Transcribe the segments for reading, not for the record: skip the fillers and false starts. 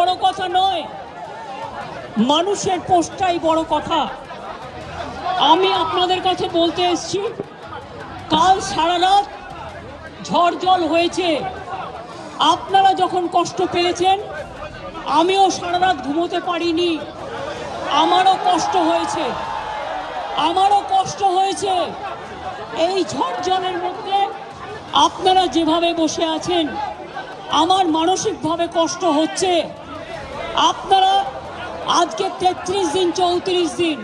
বড় কথা নয়, মানুষের পোস্টটাই বড় কথা। আমি আপনাদের কাছে বলতে এসেছি, কাল সারা রাত ঝড় জল হয়েছে। আপনারা যখন কষ্ট পেয়েছেন, আমিও সারা রাত ঘুমোতে পারিনি। আমারও কষ্ট হয়েছে। এই ঝড় জলের মধ্যে আপনারা যেভাবে বসে আছেন, আমার মানসিকভাবে কষ্ট হচ্ছে। আপনারা আজকে 33 দিন 34 দিন,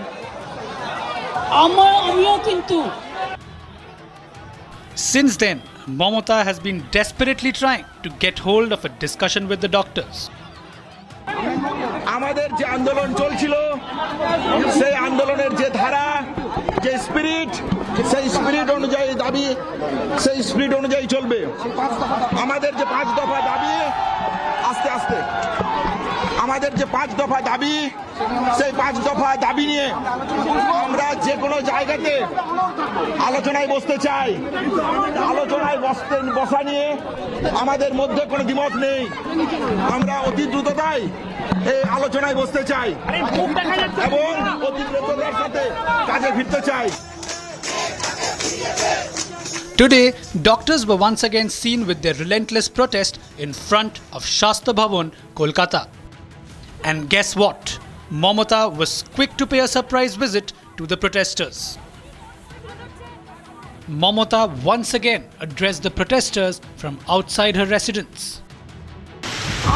আমিও কিন্তু। Since then, Mamata has been desperately trying to get hold of a discussion with the doctors. আমাদের যে আন্দোলন চলছিল, সেই আন্দোলনের যে ধারা, যে স্পিরিট, সেই স্পিরিট অনুযায়ী দাবি, সেই স্পিরিট অনুযায়ী চলবে। আমাদের যে 5 দফা দাবি, আস্তে আস্তে আমাদের যে 5 দফা দাবি, সেই 5 দফা দাবি নিয়ে আমরা যে কোনো জায়গাতে আলোচনায় বসতে চাই। আলোচনায় বসা নিয়ে আমাদের মধ্যে কোনো দ্বিমত নেই। আমরা অতি দ্রুততায় এই আলোচনায় বসতে চাই এবং অতি দ্রুততার সাথে কাজে ফিরতে চাই। Today, doctors were once again seen with their relentless protest in front of Shastra Bhavan, Kolkata. And guess what? Mamata was quick to pay a surprise visit to the protesters. Mamata once again addressed the protesters from outside her residence.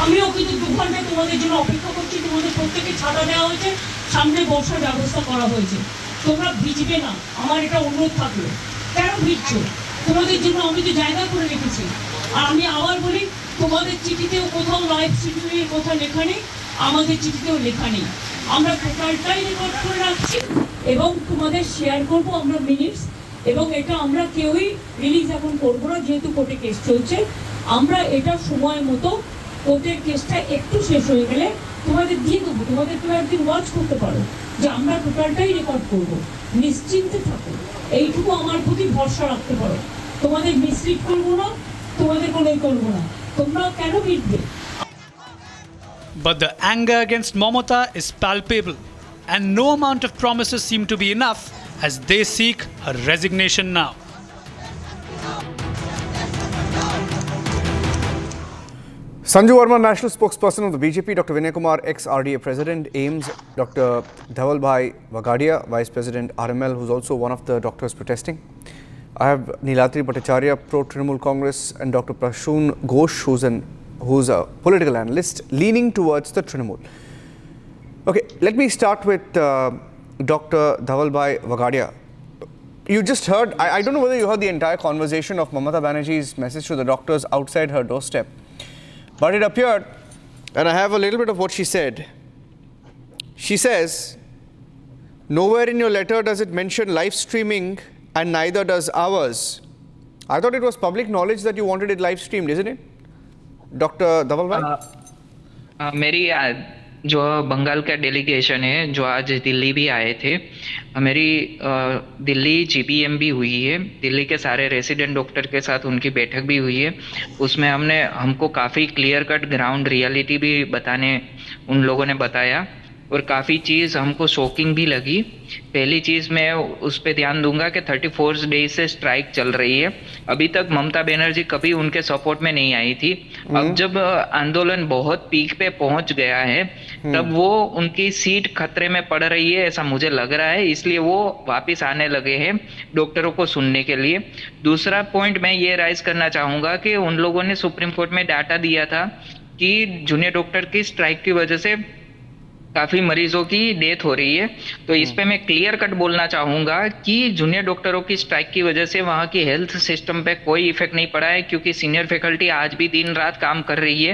আমিও কিন্তু 2 ঘন্টা তোমাদের জন্য অপেক্ষা করছি। তোমাদের প্রত্যেককে ছাতা দেওয়া হয়েছে, সামনে বর্ষার ব্যবস্থা করা হয়েছে। তোমরা ভিজবে না, আমার এটা অনুরোধ থাকলো। কেন ভিজছো? তোমাদের জন্য আমি তো জায়গা করে রেখেছি। আর আমি আবার বলি, তোমাদের চিঠিতেও কোথাও লাইভ শিডিউলের কথা লেখা নেই, আমাদের চিঠিতেও লেখা নেই। আমরা টোটালটাই রেকর্ড করে রাখছি এবং তোমাদের শেয়ার করব আমরা মিনিটস। এবং এটা আমরা কেউই রিলিজ এখন করবো না, যেহেতু কোর্টে কেস চলছে। আমরা এটা সময় মতো কোর্টের কেসটা একটু শেষ হয়ে গেলে তোমাদের দিয়ে দেবো। তোমাদের কেউ একদিন ওয়াচ করতে পারো যে আমরা টোটালটাই রেকর্ড করবো। নিশ্চিন্তে থাকো, এইটুকু আমার প্রতি ভরসা রাখতে পারো। তোমাদের মিসলিড করবো না, তোমাদের কোনোই করবো না। তোমরা কেন মিটবে? But the anger against Mamata is palpable, and no amount of promises seem to be enough as they seek her resignation now. Sanju Verma, national spokesperson of the BJP, Dr. Vinay Kumar, ex-RDA president, AIMS, Dr. Dhavalbhai Vagadia, vice president, RML, who's also one of the doctors protesting. I have Neelatri Bhattacharya, pro-Trinamool Congress, and Dr. Prashun Ghosh, who's a political analyst leaning towards the Trinamool. Okay, let me start with Dr. Dhavalbhai Vagadia. You just heard, I don't know whether you heard the entire conversation of Mamata Banerjee's message to the doctors outside her doorstep. But it appeared, and I have a little bit of what she said. She says, nowhere in your letter does it mention live streaming, and neither does ours. I thought it was public knowledge that you wanted it live streamed, isn't it? Dr. Dhavalbhai? मेरी जो बंगाल का delegation है, जो आज दिल्ली भी आए थे, मेरी दिल्ली जीपीएम भी हुई है। दिल्ली के सारे रेसिडेंट डॉक्टर के साथ उनकी बैठक भी हुई है। उसमें हमको काफ़ी क्लियर कट ग्राउंड रियलिटी भी बताने उन लोगों ने बताया और काफ़ी चीज़ हमको शॉकिंग भी लगी। पहली चीज़ मैं उस पर ध्यान दूंगा कि 34 डेज से स्ट्राइक चल रही है। अभी तक ममता बनर्जी कभी उनके सपोर्ट में नहीं आई थी। अब जब आंदोलन बहुत पीक पे पहुंच गया है, तब वो उनकी सीट खतरे में पड़ रही है, ऐसा मुझे लग रहा है। इसलिए वो वापस आने लगे हैं डॉक्टरों को सुनने के लिए। दूसरा पॉइंट मैं ये राइज करना चाहूँगा कि उन लोगों ने सुप्रीम कोर्ट में डाटा दिया था कि जूनियर डॉक्टर की स्ट्राइक की वजह से काफ़ी मरीजों की डेथ हो रही है। तो इस पे मैं क्लियर कट बोलना चाहूँगा कि जूनियर डॉक्टरों की स्ट्राइक की वजह से वहाँ की हेल्थ सिस्टम पे कोई इफेक्ट नहीं पड़ा है, क्योंकि सीनियर फैकल्टी आज भी दिन रात काम कर रही है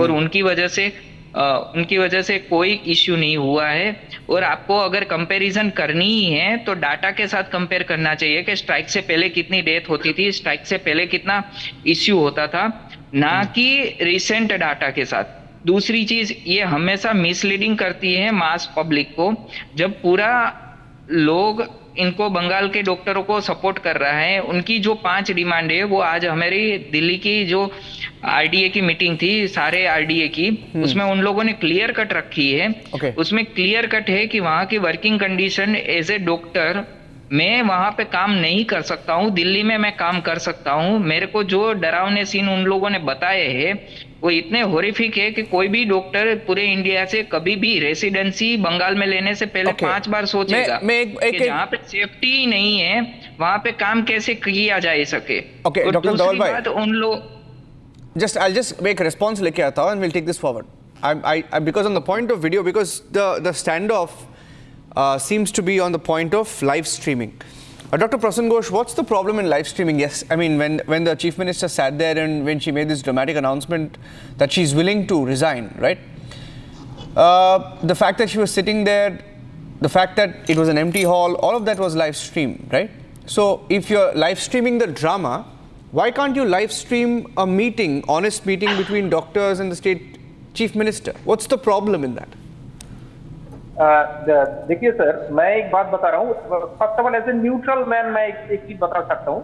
और उनकी वजह से कोई इश्यू नहीं हुआ है। और आपको अगर कंपैरिजन करनी ही है तो डाटा के साथ कंपेयर करना चाहिए कि स्ट्राइक से पहले कितनी डेथ होती थी, स्ट्राइक से पहले कितना इश्यू होता था, ना कि रिसेंट डाटा के साथ। दूसरी चीज, ये हमेशा मिसलीडिंग करती है मास पब्लिक को। जब पूरा लोग इनको बंगाल के डॉक्टरों को सपोर्ट कर रहा है, उनकी जो 5 डिमांड है वो आज हमारी दिल्ली की जो आरडीए की मीटिंग थी, सारे आरडीए की, उसमें उन लोगों ने क्लियर कट रखी है। Okay. उसमें क्लियर कट है कि वहाँ की working condition, as a doctor मैं वहां पे काम नहीं कर सकता हूँ, दिल्ली में मैं काम कर सकता हूँ। मेरे को जो डरावने सीन उन लोगों ने बताए हैं वो इतने हॉरिफिक है कि कोई भी डॉक्टर पूरे इंडिया से कभी भी रेसिडेंसी बंगाल में लेने से पहले Okay. 5 बार सोचेगा मैं कि जहाँ पे सेफ्टी ही नहीं है वहां पे काम कैसे किया जा सके। Okay, और Dr. दूसरी धवल भाई, बात उन लोग I'll just make a response लेके आता हूँ and we'll take this forward. I because on the point of video, because the standoff seems to be on the point of live streaming. Dr. Prasan Ghosh, what's the problem in live streaming? Yes, I mean when the Chief Minister sat there and when she made this dramatic announcement that she's willing to resign, right? The fact that she was sitting there, the fact that it was an empty hall, all of that was live streamed, right? So if you're live streaming the drama, why can't you live stream a meeting, honest meeting between doctors and the state chief minister? What's the problem in that? देखिए sir, मैं एक बात बता रहा हूँ। First of all as a neutral man मैं एक चीज बता सकता हूँ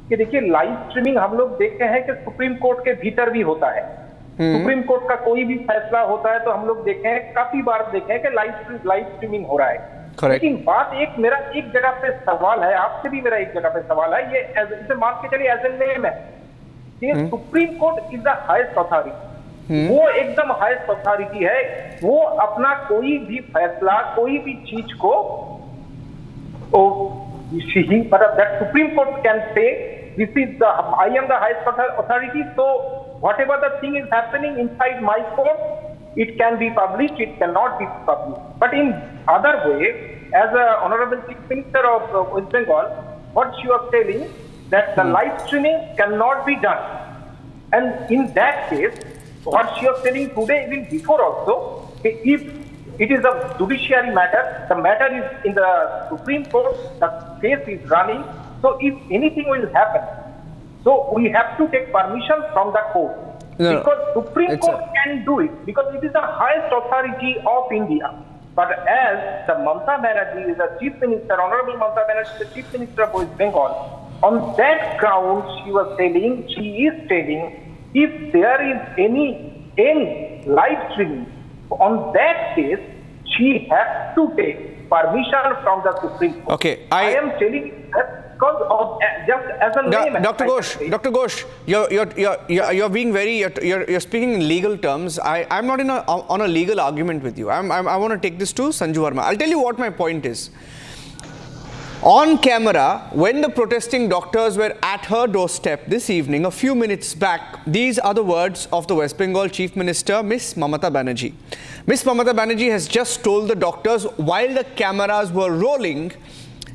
कि देखिए लाइव स्ट्रीमिंग हम लोग देखते हैं कि सुप्रीम कोर्ट के भीतर भी होता है। सुप्रीम कोर्ट का कोई भी फैसला होता है तो हम लोग देखे हैं, काफी बार देखे हैं कि लाइव स्ट्रीमिंग हो रहा है। लेकिन बात मेरा एक जगह पे सवाल है, आपसे भी मेरा एक जगह पे सवाल है, ये इसे मान के चलिए एज ए नेम है कि supreme court is the highest authority. वो एकदम हाईएस्ट अथॉरिटी है, वो अपना कोई भी फैसला, कोई भी चीज को मतलब that supreme court can say this is the I am the highest authority, so whatever the thing is happening inside my court, it can be published, it cannot be published. But in other way, as a honorable chief minister of West Bengal, what she was telling that the live streaming cannot be done, and in that case, what she was telling today, even before also, if it is a judiciary matter, the matter is in the Supreme Court, the case is running, so if anything will happen, so we have to take permission from the court. Because Supreme Court can do it, because it is the highest authority of India. But as the Mamata Banerjee is the chief minister, Honorable Mamata Banerjee is the chief minister of West Bengal, on that ground she is telling, if there is any live streaming, on that case, she has to take permission from the Supreme Court. Okay, I am telling you that because of just as a layman. Dr. Ghosh, you're being very, you're speaking in legal terms. I'm not on a legal argument with you. I want to take this to Sanju Verma. I'll tell you what my point is. On camera, when the protesting doctors were at her doorstep this evening, a few minutes back, these are the words of the West Bengal Chief Minister, Miss Mamata Banerjee. Miss Mamata Banerjee has just told the doctors while the cameras were rolling,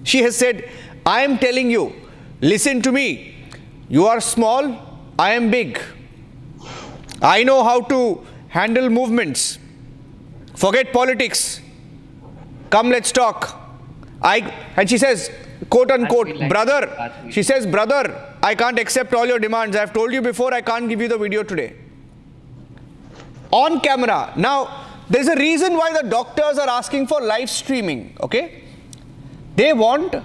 she has said, I am telling you, listen to me. You are small, I am big. I know how to handle movements. Forget politics. Come, let's talk. And she says, quote unquote, brother, she says, brother, I can't accept all your demands. I have told you before, I can't give you the video today. On camera. Now, there's a reason why the doctors are asking for live streaming, okay? They want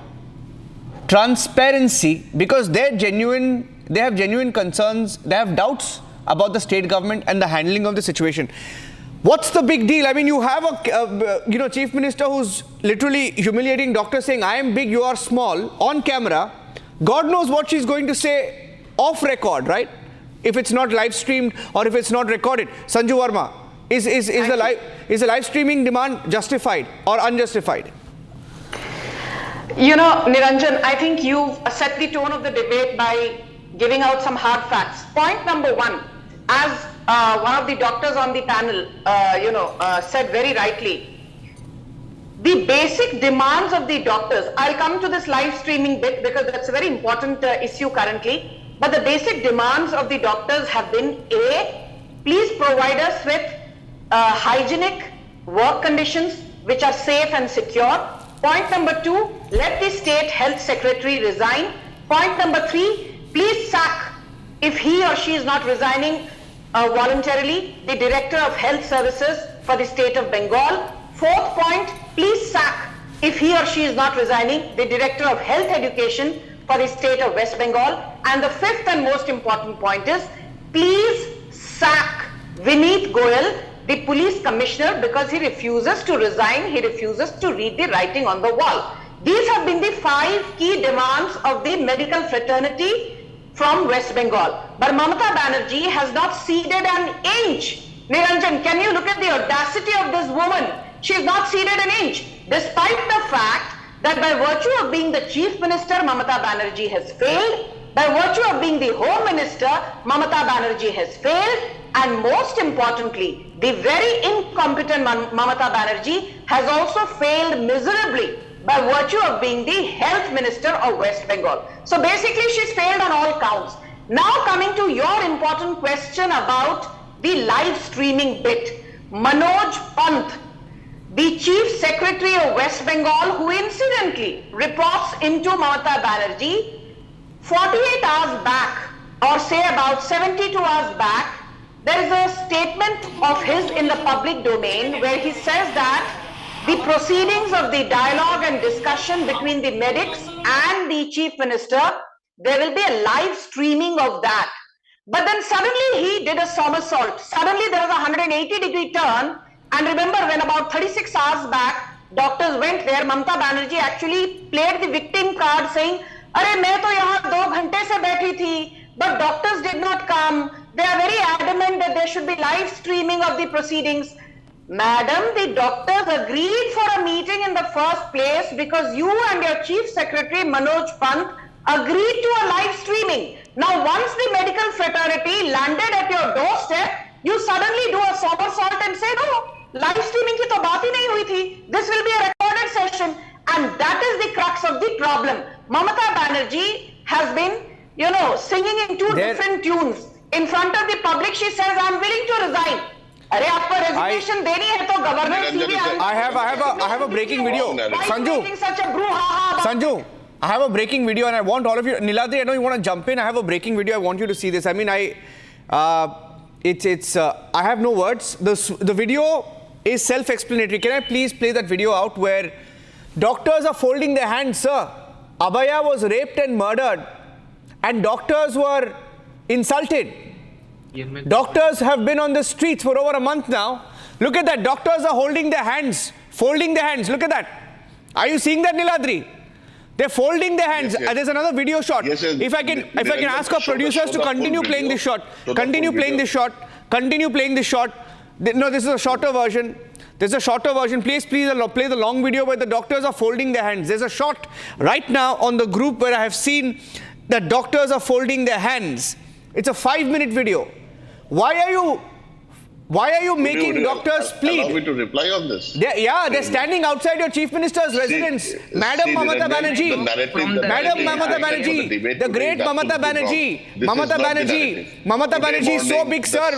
transparency because they have genuine concerns, they have doubts about the state government and the handling of the situation. What's the big deal? I mean, you have a chief minister who's literally humiliating doctors, saying, I am big, you are small, on camera. God knows what she's going to say off record, right? If it's not live streamed or if it's not recorded. Sanju Verma, is the live streaming demand justified or unjustified? You know, Niranjan, I think you've set the tone of the debate by giving out some hard facts. Point number one, as one of the doctors on the panel, said very rightly, the basic demands of the doctors, I'll come to this live streaming bit because that's a very important issue currently, but the basic demands of the doctors have been A, please provide us with hygienic work conditions which are safe and secure. Point number two, let the state health secretary resign. Point number three, please sack, if he or she is not resigning voluntarily, the director of health services for the state of Bengal. Fourth point, please sack, if he or she is not resigning, the director of health education for the state of West Bengal. And the fifth and most important point is, please sack Vineet Goyal, the police commissioner, because he refuses to resign, he refuses to read the writing on the wall. These have been the 5 key demands of the medical fraternity from West Bengal. But Mamata Banerjee has not ceded an inch. Niranjan, can you look at the audacity of this woman? She has not ceded an inch, despite the fact that by virtue of being the chief minister, Mamata Banerjee has failed. By virtue of being the home minister, Mamata Banerjee has failed. And most importantly, the very incompetent Mamata Banerjee has also failed miserably by virtue of being the health minister of West Bengal. So basically, she's failed on all counts. Now coming to your important question about the live streaming bit. Manoj Pant, the chief secretary of West Bengal, who incidentally reports into Mamata Banerjee, 48 hours back, or say about 72 hours back, there is a statement of his in the public domain where he says that the proceedings of the dialogue and discussion between the medics and the chief minister, there will be a live streaming of that. But then suddenly he did a somersault. Suddenly there was a 180-degree turn. And remember, when about 36 hours back, doctors went there, Mamata Banerjee actually played the victim card saying, "Arey, main to yahan 2 ghante se baithi thi, but doctors did not come. They are very adamant that there should be live streaming of the proceedings." Madam, the doctors agreed for a meeting in the first place because you and your chief secretary Manoj Pant agreed to a live streaming. Now, once the medical fraternity landed at your doorstep, you suddenly do a somersault and say, "No, live streaming ki to baat hi nahi hui thi. This will be a recorded session." And that is the crux of the problem. Mamata Banerjee has been, singing in 2 different tunes. In front of the public, she says, "I'm willing to resign." अरे आपको resignation देनी है तो governor CBI I have a breaking video. Sanju, I have a breaking video and I want all of you. Niladri, I know you want to jump in. I have a breaking video. I want you to see this. I mean, I have no words. The video is self-explanatory. Can I please play that video out where doctors are folding their hands, sir? Abhaya was raped and murdered and doctors were insulted. Doctors have been on the streets for over a month now. Look at that. Doctors are holding their hands, folding their hands. Look at that. Are you seeing that, Niladri? They're folding their hands. Yes. There's another video shot. Yes, if I can ask our producers to continue playing this shot. Continue playing this shot. No, this is a shorter version. Please play the long video where the doctors are folding their hands. There's a shot right now on the group where I have seen that doctors are folding their hands. It's a 5-minute video. Why are you making doctors plead? Allow me to reply on this. They're standing outside your chief minister's residence. Madam Mamata Banerjee, the great Mamata Banerjee. Mamata Banerjee is so big, sir.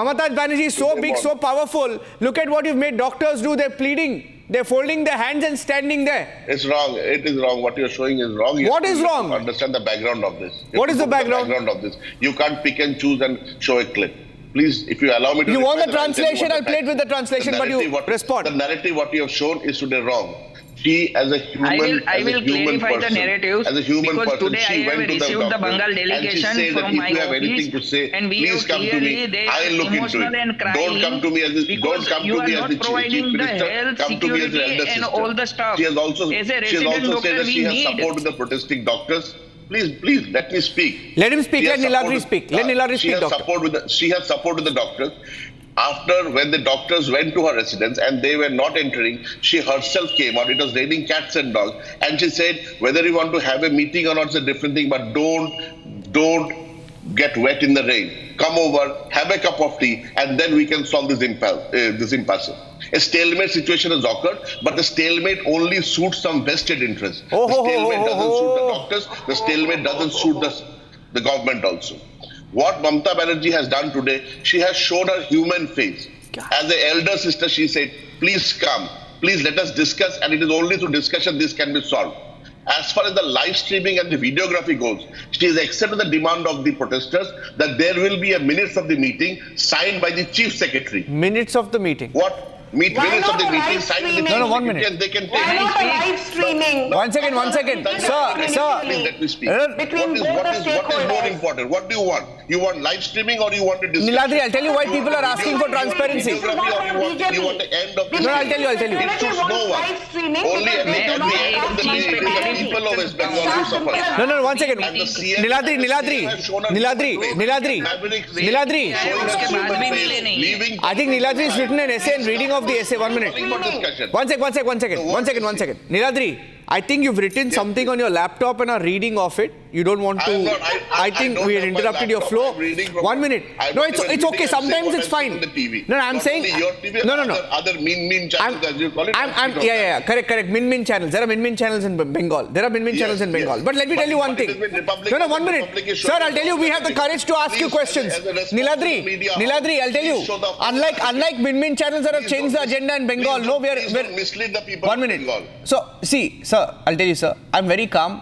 Mamata Banerjee is so big, so powerful. Look at what you've made doctors do. They're pleading. They're folding their hands and standing there. It's wrong. It is wrong. What you're showing is wrong. What is wrong? Understand the background of this. What is the background? of this? You can't pick and choose and show a clip. Please, if you allow me to... You want the translation, I'll play it with the translation, but you respond. The narrative what you have shown is today wrong. She, as a human, I will clarify the narratives as a human because person, today she I have went to received the Bengal delegation from my if you have anything to say, and we please come to me. I'll look into it. Don't come to me as the chief minister. Come to me as the elder and sister. all the stuff. She has also said that she has supported the protesting doctors. Please, let me speak. Let him speak. Let Niladri speak. Let Niladri speak, doctor. She has supported the doctors. After, when the doctors went to her residence and they were not entering, she herself came out. It was raining cats and dogs. And she said, whether you want to have a meeting or not is a different thing, but don't get wet in the rain. Come over, have a cup of tea, and then we can solve this impasse. A stalemate situation has occurred, but the stalemate only suits some vested interest. The stalemate doesn't suit the doctors. The stalemate doesn't suit the government also. What Mamata Banerjee has done today, she has shown her human face. As an elder sister, she said, please come. Please let us discuss, and it is only through discussion this can be solved. As far as the live streaming and the videography goes, she has accepted the demand of the protesters that there will be a minutes of the meeting signed by the chief secretary. Minutes of the meeting. What? minutes Why of not the a meeting, live sign with the streaming? No, team, 1 minute. and they can Why take not a live streaming? 1 second, 1 second. Sir, Please let me speak. Between both the What is more stakeholders. important? What do you want? You want live streaming or you want to discuss? Niladri, I'll tell you why people are asking for transparency. You want the end of No, I'll tell you. It suits no one. Only at the end of the day, it is the people of West Bengal who suffer. No, 1 second. And the CM Niladri, उसके बाद भी मिले नहीं। leaving. I think Niladri has written an essay and reading of the essay. 1 minute. Nothing but discussion. One second. Niladri, I think you've written something on your laptop and are reading off it. You don't want to. I'm not- I think don't we had have my interrupted your laptop. flow. I'm reading from- 1 minute. I'm No, not it's even okay. reading. I'm Sometimes saying it's what I'm fine. seeing on the TV. No, I'm Not saying. only your TV, No. Other mean channels, as you call it. Yeah. Correct. Min channels. There are min channels in Bengal. Yes. But let me tell you one But thing. it has been Republic- No, 1 minute. Republic is Sir, I'll tell you, we have the showing courage to ask you Please, questions. as a responsible media house, Niladri, I'll tell you. please show the- Unlike min channels that have Please changed the don't- agenda in Bengal. please No, don't- we're. please don't mislead the people 1 of minute. Bengal. So, see, sir, I'll tell you, sir, I'm very calm.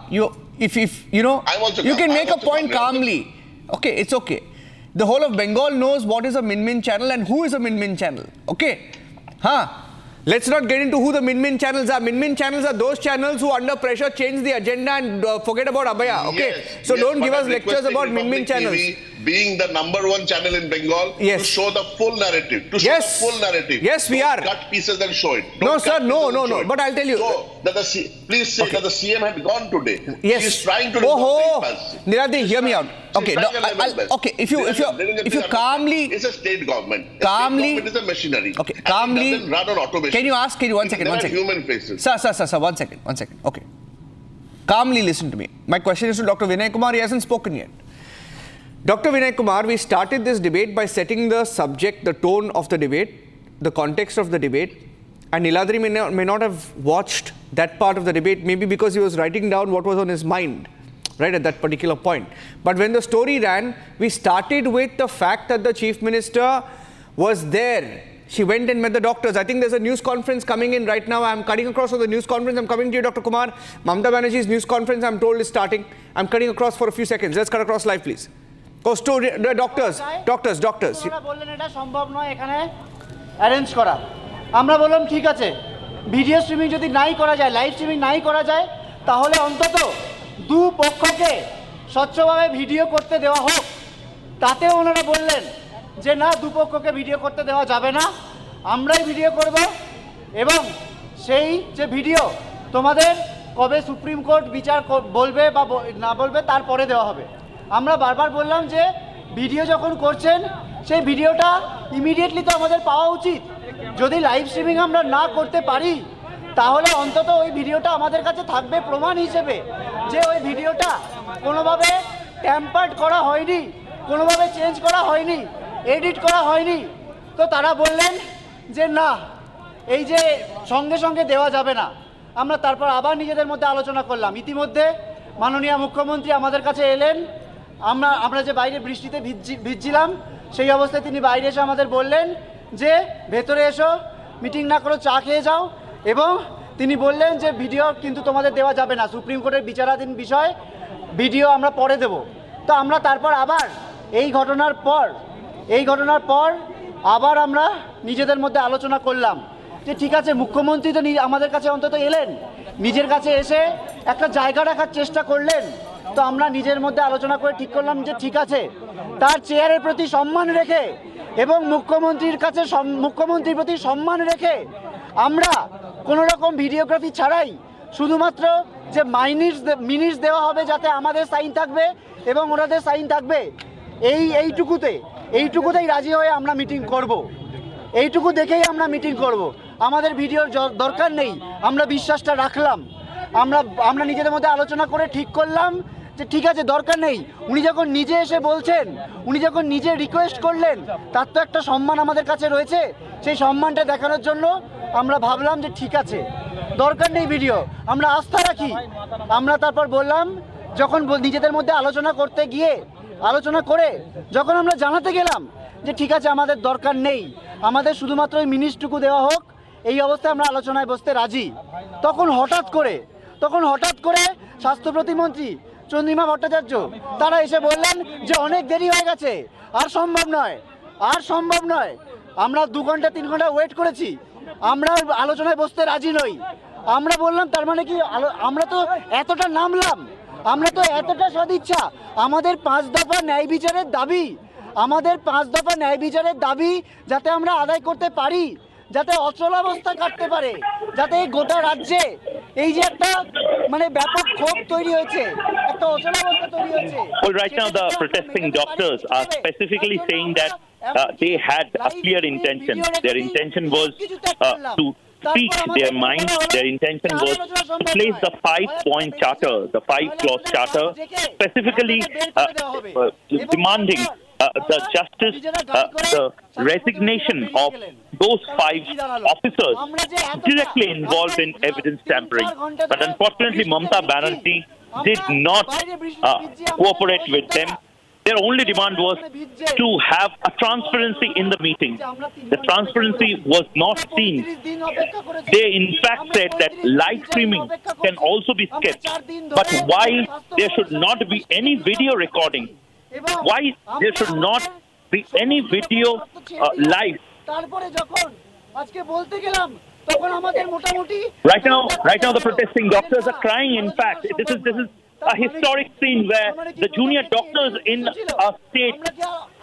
If you know, I'm also you calm. can I'm make a also point calm. calmly. Okay, it's okay. The whole of Bengal knows what is a min channel and who is a min channel. Okay? Let's not get into who the min channels are. Min channels are those channels who under pressure change the agenda and forget about Abhaya. Okay? Yes, So yes, don't but give us I'm lectures requesting about min Republic channels. TV, being the #1 channel in Bengal, Yes. to show the full narrative. To show Yes. the full narrative. Yes, we Don't are. Cut pieces and show it. No, Don't sir, cut no, pieces no, and no. show it. But I'll tell you. So that please say that the CM had gone today. Yes. He's trying to resolve Oh, the impasse. Niladri, hear me out. Okay, She's no, trying to level best. okay. If you calmly, it's a state government. A calmly- state government is a machinery. Okay, And calmly- it doesn't run on automation. Can you ask? One It second. never had human faces. Sir, 1 second. Okay. Calmly listen to me. My question is to Dr. Vinay Kumar. He hasn't spoken yet. Dr. Vinay Kumar, we started this debate by setting the subject, the tone of the debate, the context of the debate. And Niladri may not have watched that part of the debate, maybe because he was writing down what was on his mind, right, at that particular point. But when the story ran, we started with the fact that the Chief Minister was there. She went and met the doctors. I think there's a news conference coming in right now. I'm cutting across for the news conference. I'm coming to you, Dr. Kumar. Mamata Banerjee's news conference, I'm told, is starting. I'm cutting across for a few seconds. Let's cut across live, please. Go to the doctors. ওনারা বললেন এটা সম্ভব নয় এখানে arrange করা। আমরা বললাম ঠিক আছে, ভিডিও স্ট্রিমিং যদি নাই করা যায়, লাইভ স্ট্রিমিং নাই করা যায়, তাহলে অন্তত দু পক্ষকে স্বচ্ছভাবে ভিডিও করতে দেওয়া হোক। তাতেও ওনারা বললেন যে না, দুপক্ষকে ভিডিও করতে দেওয়া যাবে না, আমরাই ভিডিও করব এবং সেই যে ভিডিও তোমাদের কবে সুপ্রিম কোর্ট বিচার বলবে বা না বলবে তারপরে দেওয়া হবে। আমরা বারবার বললাম যে ভিডিও যখন করছেন সেই ভিডিওটা ইমিডিয়েটলি তো আমাদের পাওয়া উচিত। যদি লাইভ স্ট্রিমিং আমরা না করতে পারি তাহলে অন্তত ওই ভিডিওটা আমাদের কাছে থাকবে প্রমাণ হিসেবে যে ওই ভিডিওটা কোনোভাবে ট্যাম্পার্ড করা হয়নি, কোনোভাবে চেঞ্জ করা হয়নি, এডিট করা হয়নি। তো তারা বললেন যে না, এই যে সঙ্গে সঙ্গে দেওয়া যাবে না। আমরা তারপর আবার নিজেদের মধ্যে আলোচনা করলাম। ইতিমধ্যে মাননীয় মুখ্যমন্ত্রী আমাদের কাছে এলেন। আমরা যে বাইরে বৃষ্টিতে ভিজছিলাম, সেই অবস্থায় তিনি বাইরে এসে আমাদের বললেন যে ভেতরে এসো, মিটিং না করো, চা খেয়ে যাও। এবং তিনি বললেন যে ভিডিও কিন্তু তোমাদের দেওয়া যাবে না, সুপ্রিম কোর্টের বিচারাধীন বিষয়, ভিডিও আমরা পরে দেব। তো আমরা তারপর আবার এই ঘটনার পর আবার আমরা নিজেদের মধ্যে আলোচনা করলাম যে ঠিক আছে, মুখ্যমন্ত্রী তো আমাদের কাছে অন্তত এলেন, নিজের কাছে এসে একটা জায়গা রাখার চেষ্টা করলেন। তো আমরা নিজের মধ্যে আলোচনা করে ঠিক করলাম যে ঠিক আছে, তার চেয়ারের প্রতি সম্মান রেখে এবং মুখ্যমন্ত্রীর প্রতি সম্মান রেখে আমরা কোনো রকম ভিডিওগ্রাফি ছাড়াই শুধুমাত্র যে মিনিটস দেওয়া হবে যাতে আমাদের সাইন থাকবে এবং ওনাদের সাইন থাকবে, এইটুকুতেই রাজি হয়ে আমরা মিটিং করব। এইটুকু দেখেই আমরা মিটিং করব। আমাদের ভিডিওর দরকার নেই। আমরা বিশ্বাসটা রাখলাম। আমরা নিজেদের মধ্যে আলোচনা করে ঠিক করলাম যে ঠিক আছে, দরকার নেই। উনি যখন নিজে এসে বলছেন, উনি যখন নিজে রিকোয়েস্ট করলেন, তার তো একটা সম্মান আমাদের কাছে রয়েছে। সেই সম্মানটা দেখানোর জন্য আমরা ভাবলাম যে ঠিক আছে, দরকার নেই ভিডিও, আমরা আস্থা রাখি। আমরা তারপর বললাম, যখন নিজেদের মধ্যে আলোচনা করে যখন আমরা জানাতে গেলাম যে ঠিক আছে, আমাদের দরকার নেই, আমাদের শুধুমাত্র ওই মিনিটটুকু দেওয়া হোক, এই অবস্থায় আমরা আলোচনায় বসতে রাজি। তখন হঠাৎ করে স্বাস্থ্য প্রতিমন্ত্রী চন্দ্রিমা ভট্টাচার্য তারা এসে বললেন যে অনেক দেরি হয়ে গেছে, আর সম্ভব নয়। আমরা 2 ঘন্টা 3 ঘন্টা ওয়েট করেছি, আমরা আলোচনায় বসতে রাজি নই। আমরা বললাম তার মানে কি আমরা তো এতটা নামলাম, আমরা তো এতটা সদিচ্ছা, আমাদের 5 দফা ন্যায় বিচারের দাবি, আমাদের 5 দফা ন্যায় বিচারের দাবি যাতে আমরা আদায় করতে পারি, যাতে অচলাবস্থা কাটতে পারে, যাতে এই গোটা রাজ্যে এই যে একটা মানে ব্যাপক ক্ষোভ তৈরি হয়েছে, একটা অচলাবস্থা তৈরি হয়েছে। Well, right now the protesting doctors are specifically saying that they had a clear intention. Their intention was to speak their mind. Their intention was to place the 5-point charter, the 5-clause charter, specifically demanding the justice, the resignation of those 5 officers directly involved in evidence tampering. But unfortunately, Mamata Banerjee did not cooperate with them. Their only demand was to have a transparency in the meeting. The transparency was not seen. They in fact said that live streaming can also be skipped. But why there should not be any video recording? Why there should not be any video live? Right now the protesting doctors are crying. In fact, this is a historic scene where the junior doctors in our state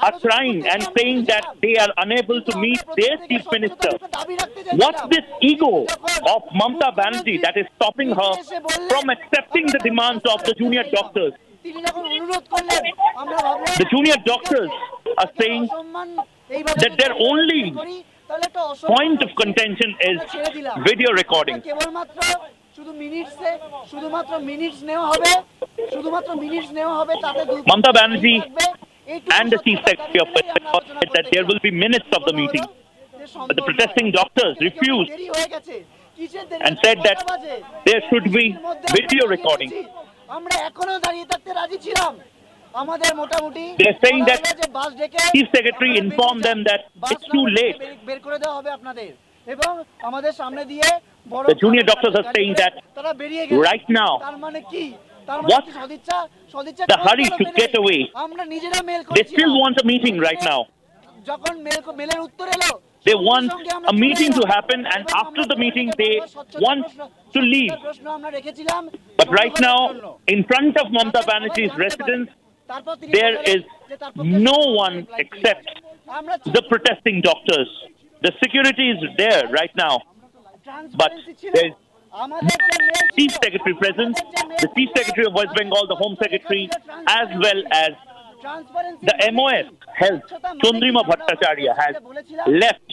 are crying and saying that they are unable to meet their chief minister. What's this ego of Mamata Banerjee that is stopping her from accepting the demands of the junior doctors? The junior doctors are saying that their only point of contention is video recording. Mamata Banerjee and the Chief Secretary of Bengal said that there will be minutes of the meeting. But the protesting doctors refused and said that there should be video recording. They're saying that Chief Secretary informed them that it's too late. The junior doctors are saying that right now, what's the hurry to get away? They still want a meeting right now. They want a meeting to happen, and after the meeting, they want to leave. But right now, in front of Mamata Banerjee's residence, there is no one except the protesting doctors. The security is there right now, but there is Chief Secretary present, the Chief Secretary of West Bengal, the Home Secretary, as well as the MOS Health, Chandrima Bhattacharya, has left.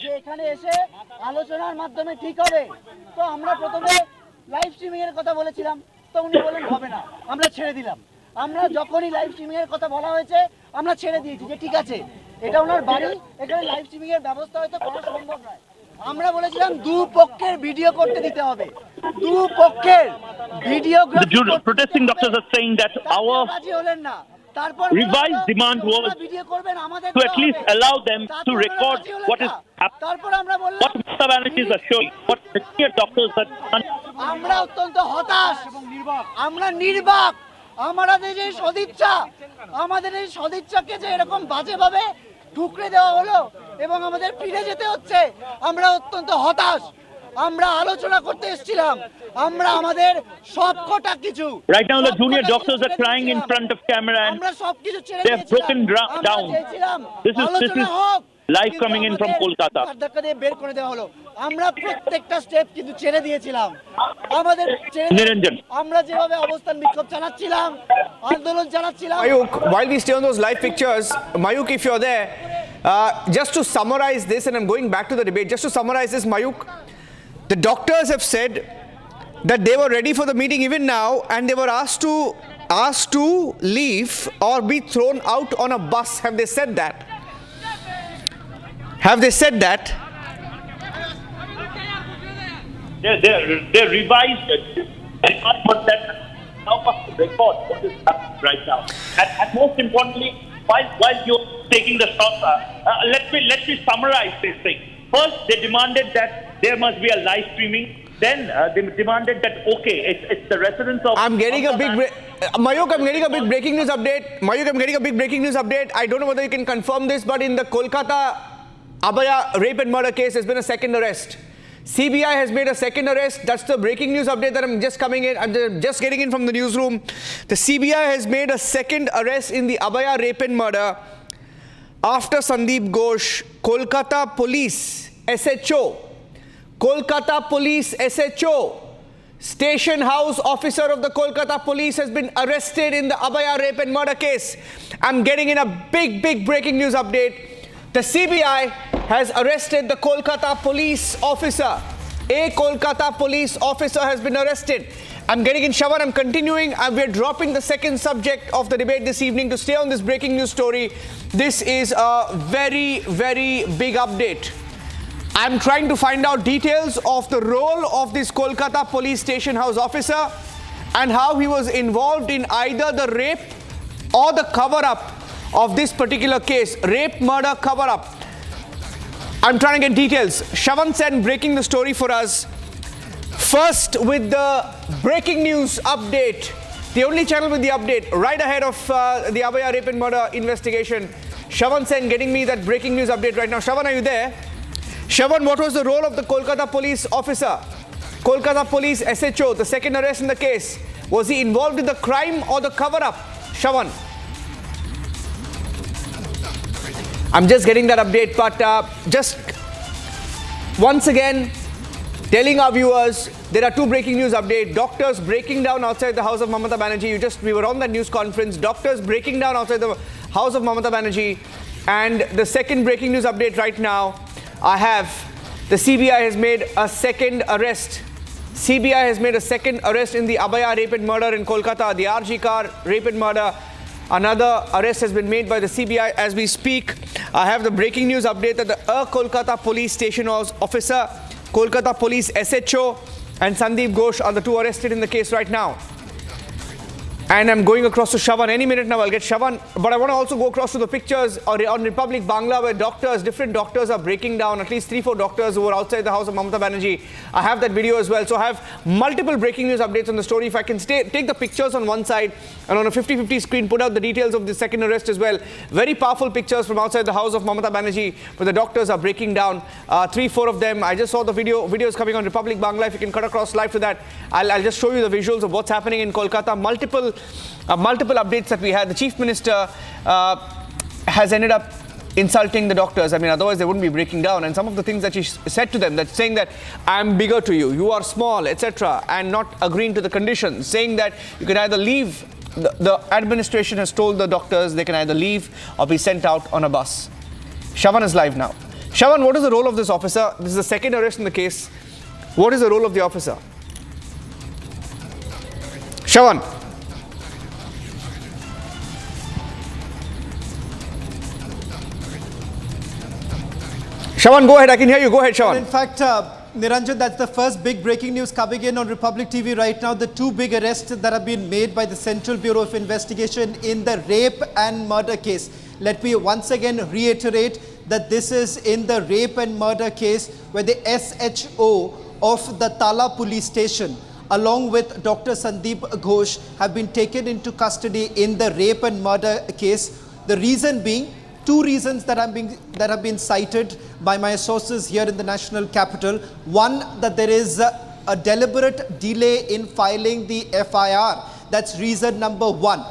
আমরা যখনই live streaming এর কথা বলা হয়েছে আমরা ছেড়ে দিয়েছি যে ঠিক আছে এটা ওনার বাড়ি, এখানে লাইভ স্ট্রিমিং এর ব্যবস্থা হয়তো করা সম্ভব নয়। আমরা বলেছিলাম দুপক্ষের ভিডিও করতে দিতে হবে, দুপক্ষের videography. The protesting doctors are saying that our revised demand was to at least allow them to record what is happening, what Mamata Banerjee is showing, what the senior doctors are done. আমরা অত্যন্ত হতাশ, আমরা নির্বাক, আমাদের যে সদিচ্ছা, আমাদের এই সদিচ্ছাকে যে এরকম বাজেভাবে ঠুকরে দেওয়া হলো এবং আমাদের ফিরে যেতে হচ্ছে, আমরা অত্যন্ত হতাশ। আমরা আলোচনা করতে এসেছিলাম, আমরা আমাদের সবকটা কিছু। Right now the junior doctors are crying in front of camera and আমরা সবকিছু ছেড়ে they have broken down. This is live coming in from Kolkata. ধাক্কা দিয়ে বের করে দেওয়া হলো। আমরা প্রত্যেকটা স্টেপ কিন্তু ছেড়ে দিয়েছিলাম, আমাদের Niranjan, আমরা যেভাবে অবস্থান বিক্ষোভ চালাচ্ছিলাম, আন্দোলন চালাচ্ছিলাম। Mayuk, while we stay on those live pictures, Mayuk, if you're there, just to summarize this, and I'm going back to the debate, just to summarize this, Mayuk, the doctors have said that they were ready for the meeting even now, and they were asked to leave or be thrown out on a bus. Have they said that? Have they said that? They're revised but that help us to record what is happening right now. And most importantly, while you're taking the shot, let me summarize this thing. First, they demanded that there must be a live streaming. Then they demanded that it's the residents of. I'm getting a big Mayuk, I'm getting a big breaking news update. Mayuk, I'm getting a big breaking news update. I don't know whether you can confirm this, but in the Kolkata Abhaya rape and murder case, there's been a second arrest. CBI has made a second arrest. That's the breaking news update that I'm just getting in from the newsroom. The CBI has made a second arrest in the Abhaya rape and murder after Sandeep Ghosh. Kolkata Police SHO, Kolkata Police SHO, Station House Officer of the Kolkata Police has been arrested in the Abhaya rape and murder case. I'm getting in a big breaking news update. The CBI has arrested the Kolkata police officer. A Kolkata police officer has been arrested. I'm getting in, Shravan, I'm continuing. We're dropping the second subject of the debate this evening to stay on this breaking news story. This is a very big update. I'm trying to find out details of the role of this Kolkata police station house officer and how he was involved in either the rape or the cover-up of this particular case, rape murder cover-up. I'm trying to get details. Shravan Sen breaking the story for us. First with the breaking news update, the only channel with the update right ahead of the Abhaya rape and murder investigation. Shravan Sen getting me that breaking news update right now. Shravan, are you there? Shravan, what was the role of the Kolkata police officer? Kolkata police SHO, the second arrest in the case. Was he involved in the crime or the cover-up? Shravan. I'm just getting that update, but just once again telling our viewers there are two breaking news updates. Doctors breaking down outside the house of Mamata Banerjee. We were on that news conference. Doctors breaking down outside the house of Mamata Banerjee. And the second breaking news update right now, I have the CBI has made a second arrest. CBI has made a second arrest in the Abhaya rape and murder in Kolkata, the RG car rape and murder. Another arrest has been made by the CBI as we speak. I have the breaking news update that the Kolkata police station officer, Kolkata police SHO and Sandeep Ghosh are the two arrested in the case right now. And I'm going across to Shravan. Any minute now I'll get Shravan. But I want to also go across to the pictures on Republic Bangla where different doctors are breaking down. At least 3-4 doctors who were outside the house of Mamata Banerjee. I have that video as well. So I have multiple breaking news updates on the story. If I can take the pictures on one side and on a 50-50 screen put out the details of the second arrest as well. Very powerful pictures from outside the house of Mamata Banerjee where the doctors are breaking down. 3-4 of them. I just saw the videos coming on Republic Bangla. If you can cut across live to that, I'll just show you the visuals of what's happening in Kolkata. Multiple updates that we had. The Chief Minister has ended up insulting the doctors. I mean, otherwise they wouldn't be breaking down. And some of the things that she said to them, that saying that I'm bigger to you, you are small, etc., and not agreeing to the conditions, saying that you can either leave. The administration has told the doctors they can either leave or be sent out on a bus. Shravan is live now. Shravan, what is the role of this officer? This is the second arrest in the case. What is the role of the officer? Shravan. Shravan, go ahead. I can hear you. Go ahead, Shravan. In fact, Niranjan, that's the first big breaking news coming in on Republic TV right now. The two big arrests that have been made by the Central Bureau of Investigation in the rape and murder case. Let me once again reiterate that this is in the rape and murder case where the SHO of the Tala police station along with Dr. Sandeep Ghosh have been taken into custody in the rape and murder case. The reason being, two reasons that have been cited by my sources here in the national capital. One, that there is a deliberate delay in filing the FIR. That's reason number one.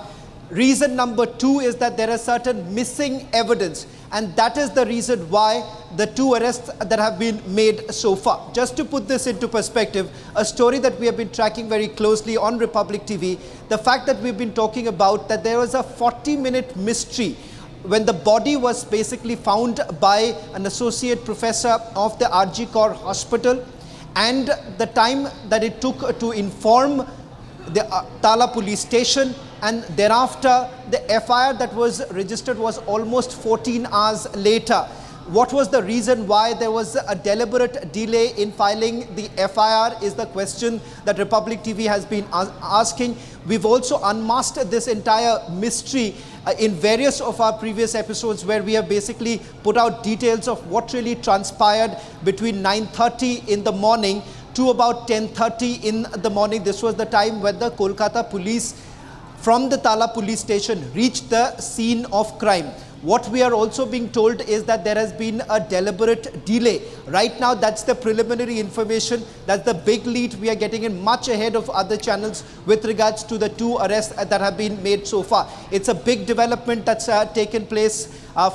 Reason number two is that there is certain missing evidence, and that is the reason why the two arrests that have been made so far. Just to put this into perspective, a story that we have been tracking very closely on Republic TV, the fact that we've been talking about that there was a 40-minute mystery when the body was basically found by an associate professor of the RG Kaur Hospital, and the time that it took to inform the Tala police station, and thereafter the FIR that was registered was almost 14 hours later. What was the reason why there was a deliberate delay in filing the FIR is the question that Republic TV has been asking. We've also unmasked this entire mystery in various of our previous episodes where we have basically put out details of what really transpired between 9:30 in the morning to about 10:30 in the morning. This was the time when the Kolkata police from the Tala police station reached the scene of crime. What we are also being told is that there has been a deliberate delay. Right now, that's the preliminary information. That's the big lead we are getting in, much ahead of other channels with regards to the 2 arrests that have been made so far. It's a big development that's taken place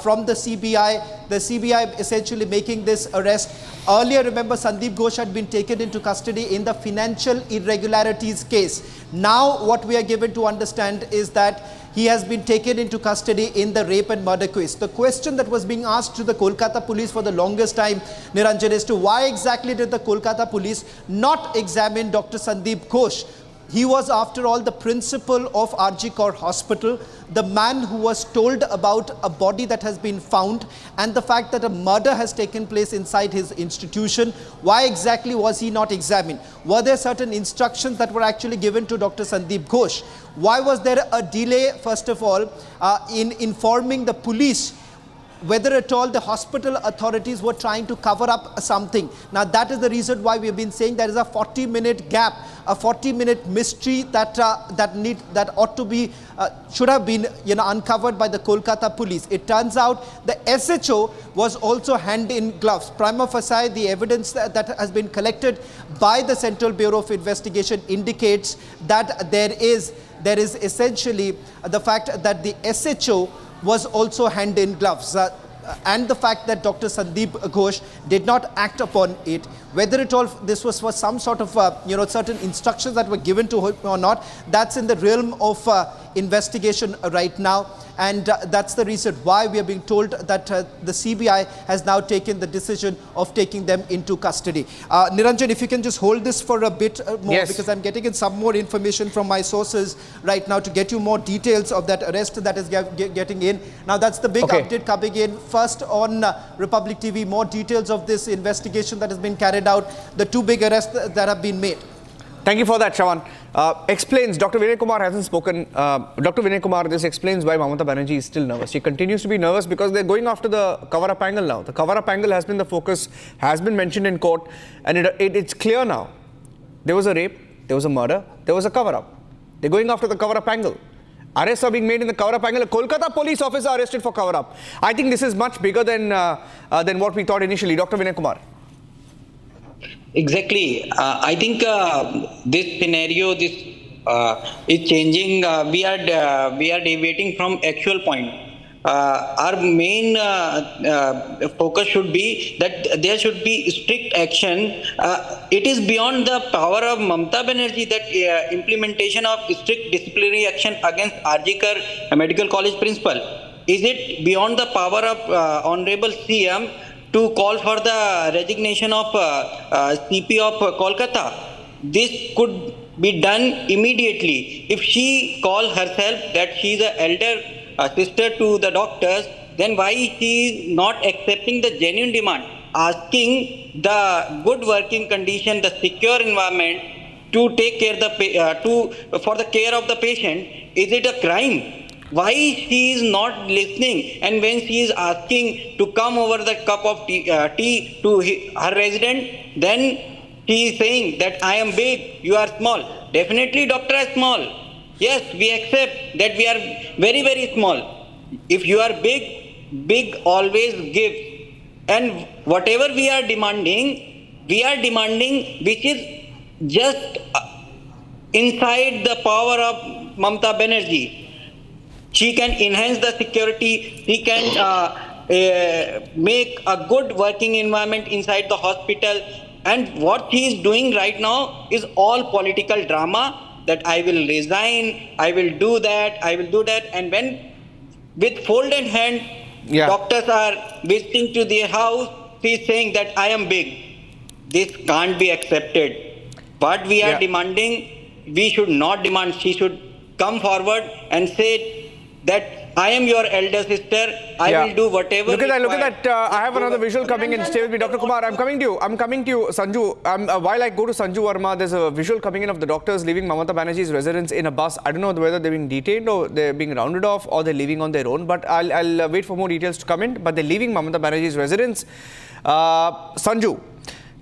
from the CBI. The CBI essentially making this arrest. Earlier, remember, Sandeep Ghosh had been taken into custody in the financial irregularities case. Now, what we are given to understand is that he has been taken into custody in the rape and murder case. The question that was being asked to the Kolkata police for the longest time, Niranjan, is to why exactly did the Kolkata police not examine Dr. Sandeep Ghosh? He was, after all, the principal of RG Kaur Hospital, the man who was told about a body that has been found and the fact that a murder has taken place inside his institution. Why exactly was he not examined? Were there certain instructions that were actually given to Dr. Sandeep Ghosh? Why was there a delay, first of all, in informing the police whether at all the hospital authorities were trying to cover up something? Now, that is the reason why we have been saying there is a 40-minute gap, a 40-minute mystery that ought to be should have been uncovered by the Kolkata police. It turns out the SHO was also hand in gloves. Prima facie, the evidence that has been collected by the Central Bureau of Investigation indicates that there is essentially the fact that the SHO was also hand in gloves, and the fact that Dr. Sandeep Ghosh did not act upon it. Whether at all this was for some sort of certain instructions that were given to him or not, that's in the realm of investigation right now, and that's the reason why we are being told that the CBI has now taken the decision of taking them into custody. Niranjan, if you can just hold this for a bit more, Yes. because I'm getting in some more information from my sources right now to get you more details of that arrest that is getting in. Now, that's the big update coming in. First on Republic TV, more details of this investigation that has been carried out, the 2 big arrests that have been made. Thank you for that, Shravan. Explains, Dr. Vinay Kumar hasn't spoken. Dr. Vinay Kumar, this explains why Mamata Banerjee is still nervous. She continues to be nervous because they're going after the cover-up angle now. The cover-up angle has been the focus, has been mentioned in court, and it's clear now. There was a rape, there was a murder, there was a cover-up. They're going after the cover-up angle. Arrests are being made in the cover-up angle. A Kolkata police officer arrested for cover-up. I think this is much bigger than what we thought initially. Dr. Vinay Kumar. Exactly. I think this scenario, is changing. We are deviating from actual point. Our main focus should be that there should be strict action. It is beyond the power of Mamata Banerjee that implementation of strict disciplinary action against RG Kaur Medical College principal. Is it beyond the power of Honorable CM to call for the resignation of CP of Kolkata? This could be done immediately. If she calls herself that she is an elder sister to the doctors, then why she is not accepting the genuine demand, asking the good working condition, the secure environment to take care for the care of the patient? Is it a crime? Why she is not listening? And when she is asking to come over the cup of tea to her resident, then she is saying that I am big, you are small. Definitely doctor is small. Yes, we accept that we are very, very small. If you are big, big always gives. And whatever we are demanding which is just inside the power of Mamata Banerjee. She can enhance the security, she can make a good working environment inside the hospital. And what she is doing right now is all political drama, that I will resign, I will do that, I will do that. And when with folded hand, doctors are visiting to their house, she is saying that I am big. This can't be accepted. What we are demanding, we should not demand. She should come forward and say that I am your elder sister, I will do whatever. Look at that. I have another visual coming in. Stay with me, Dr. Kumar. I'm coming to you, Sanju. While I go to Sanju Verma, there's a visual coming in of the doctors leaving Mamata Banerjee's residence in a bus. I don't know whether they're being detained or they're being rounded off or they're leaving on their own, but I'll wait for more details to come in. But they're leaving Mamata Banerjee's residence. Sanju,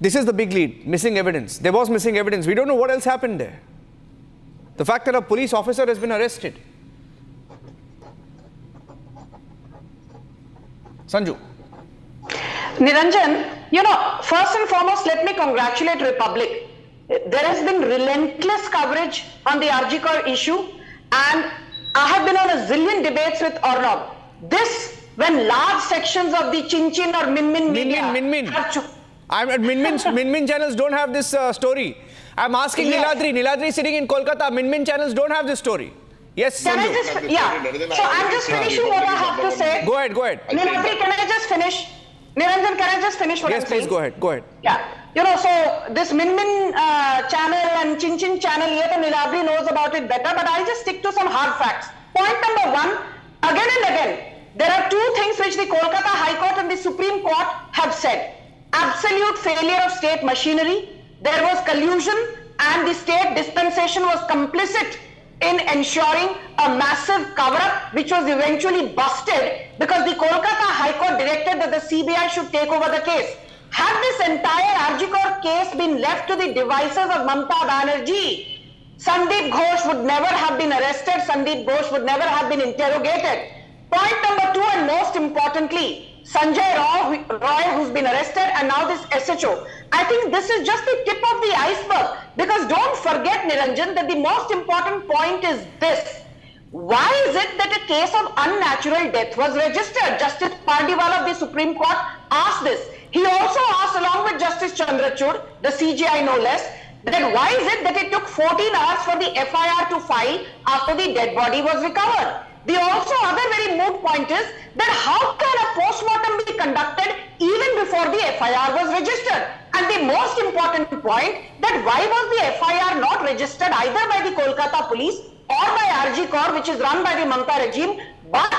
this is the big lead. Missing evidence. There was missing evidence. We don't know what else happened there. The fact that a police officer has been arrested. Sanju. Niranjan, you know, first and foremost, let me congratulate Republic. There has been relentless coverage on the RG issue, and I have been on a zillion debates with Arnab. This, when large sections of the Chin or Min media... I'm at Min channels don't have this story. I'm asking Niladri sitting in Kolkata, Min channels don't have this story. Yes, Can I Sanju. just, so I'm just finishing what I have to say. Go ahead. Niladri, can I just finish? Niranjan, can I just finish what I'm saying? Yes, please, go ahead. Yeah. You know, so this Min channel and Chin channel, Niladri knows about it better, but I'll just stick to some hard facts. Point number one, again and again, there are two things which the Kolkata High Court and the Supreme Court have said. Absolute failure of state machinery, there was collusion, and the state dispensation was complicit in ensuring a massive cover-up which was eventually busted because the Kolkata High Court directed that the CBI should take over the case. Had this entire RG case been left to the devices of Mamata Banerjee, Sandeep Ghosh would never have been arrested, Sandeep Ghosh would never have been interrogated. Point number two, and most importantly, Sanjay Roy, who's been arrested, and now this SHO. I think this is just the tip of the iceberg, because don't forget, Niranjan, that the most important point is this. Why is it that a case of unnatural death was registered? Justice Pardiwala of the Supreme Court asked this. He also asked, along with Justice Chandrachud, the CJI no less, that why is it that it took 14 hours for the FIR to file after the dead body was recovered? The also other very moot point is that how can a post-mortem be conducted even before the FIR was registered? And the most important point, that why was the FIR not registered either by the Kolkata police or by RG Corps, which is run by the Mamata regime, but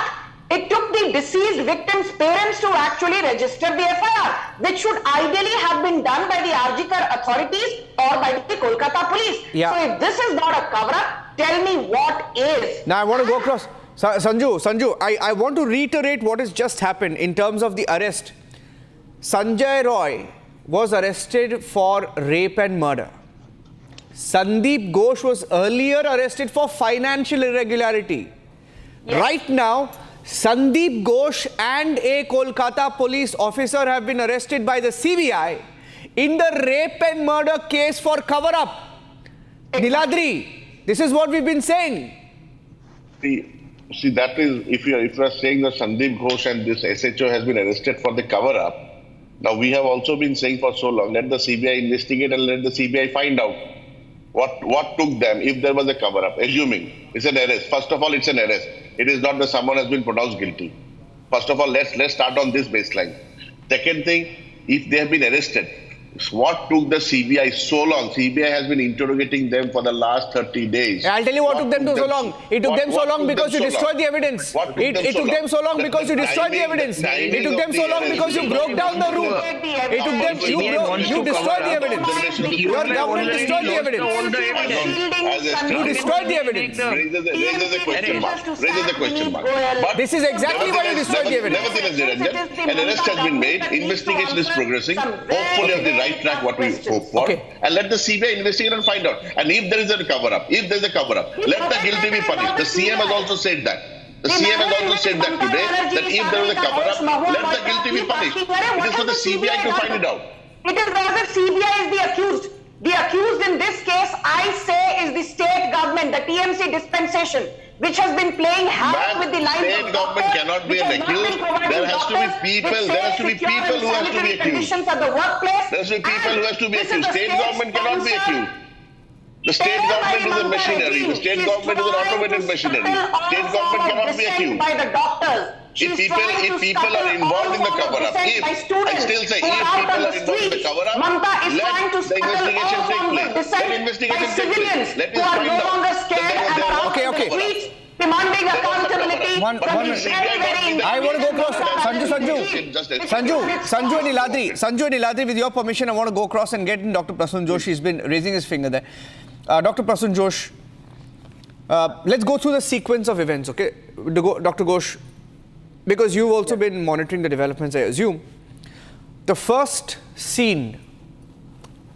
it took the deceased victim's parents to actually register the FIR, which should ideally have been done by the RG Corps authorities or by the Kolkata police. Yeah. So if this is not a cover-up, tell me what is. Now I want to go across. Sanju, I want to reiterate what has just happened in terms of the arrest. Sanjay Roy was arrested for rape and murder. Sandeep Ghosh was earlier arrested for financial irregularity. Yes. Right now, Sandeep Ghosh and a Kolkata police officer have been arrested by the CBI in the rape and murder case for cover-up. Niladri, this is what we've been saying. See, that is, if you are saying that Sandeep Ghosh and this SHO has been arrested for the cover-up, now we have also been saying for so long, let the CBI investigate and let the CBI find out what took them if there was a cover-up, assuming it's an arrest. First of all, it's an arrest. It is not that someone has been pronounced guilty. First of all, let's start on this baseline. Second thing, if they have been arrested, what took the CBI so long? CBI has been interrogating them for the last 30 days. I'll tell you what took them so long. It took them so long because you destroyed the evidence. It took them so long because you destroyed the evidence. It took them so long because you broke down the room. It took them, you destroyed the evidence. Your government destroyed the evidence. You destroyed the evidence. Raises a question mark. But this is exactly why you destroyed the evidence. Nevertheless, Niranjan, an arrest has been made. Investigation is progressing. Hopefully on the right track, what we hope for. Okay. And let the CBI investigate and find out. And if there is a cover-up, let the guilty be punished. The CM has also said that. The CM has also said that today, that if there is a cover-up, let the guilty be punished. It is for the CBI to find it out. It is rather CBI is the accused. The accused in this case, I say, is the state government, the TMC dispensation, which has been playing havoc with the lives of state government cannot be an accused. There has to be people who have to be accused. At the workplace. There has to be people who have to be accused. State government cannot be accused. The state government is a machinery. The state government is an automated machinery. State government cannot be accused. By the doctors. If people are involved in the cover-up, I still say, if people are involved in the cover-up, let the investigation take place. Let investigation take place. Let us find out. Okay. Demanding accountability. I want to go across. Sanju and Niladri, with your permission, I want to go across and get in Dr. Prasun Joshi. He's been raising his finger there. Dr. Prasun Joshi, let's go through the sequence of events, okay? Dr. Ghosh, because you've also been monitoring the developments, I assume. The first scene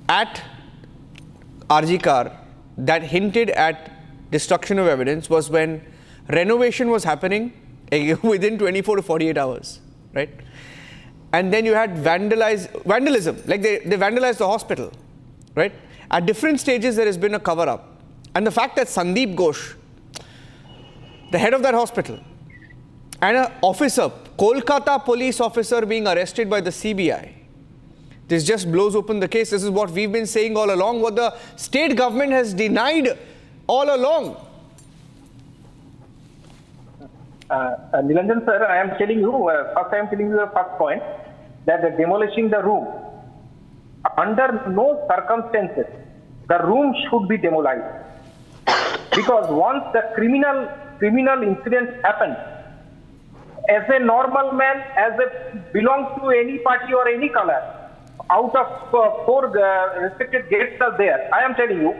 at RG Car that hinted at destruction of evidence was when renovation was happening within 24 to 48 hours. right? And then you had vandalism, like they vandalized the hospital, right? At different stages, there has been a cover-up. And the fact that Sandeep Ghosh, the head of that hospital, and an officer, Kolkata police officer being arrested by the CBI, this just blows open the case. This is what we've been saying all along, what the state government has denied all along. Nilanjan sir, I am telling you, the first point, that demolishing the room, under no circumstances, the room should be demolished. Because once the criminal incident happens, as a normal man, as a belongs to any party or any color, out of four restricted gates are there, I am telling you,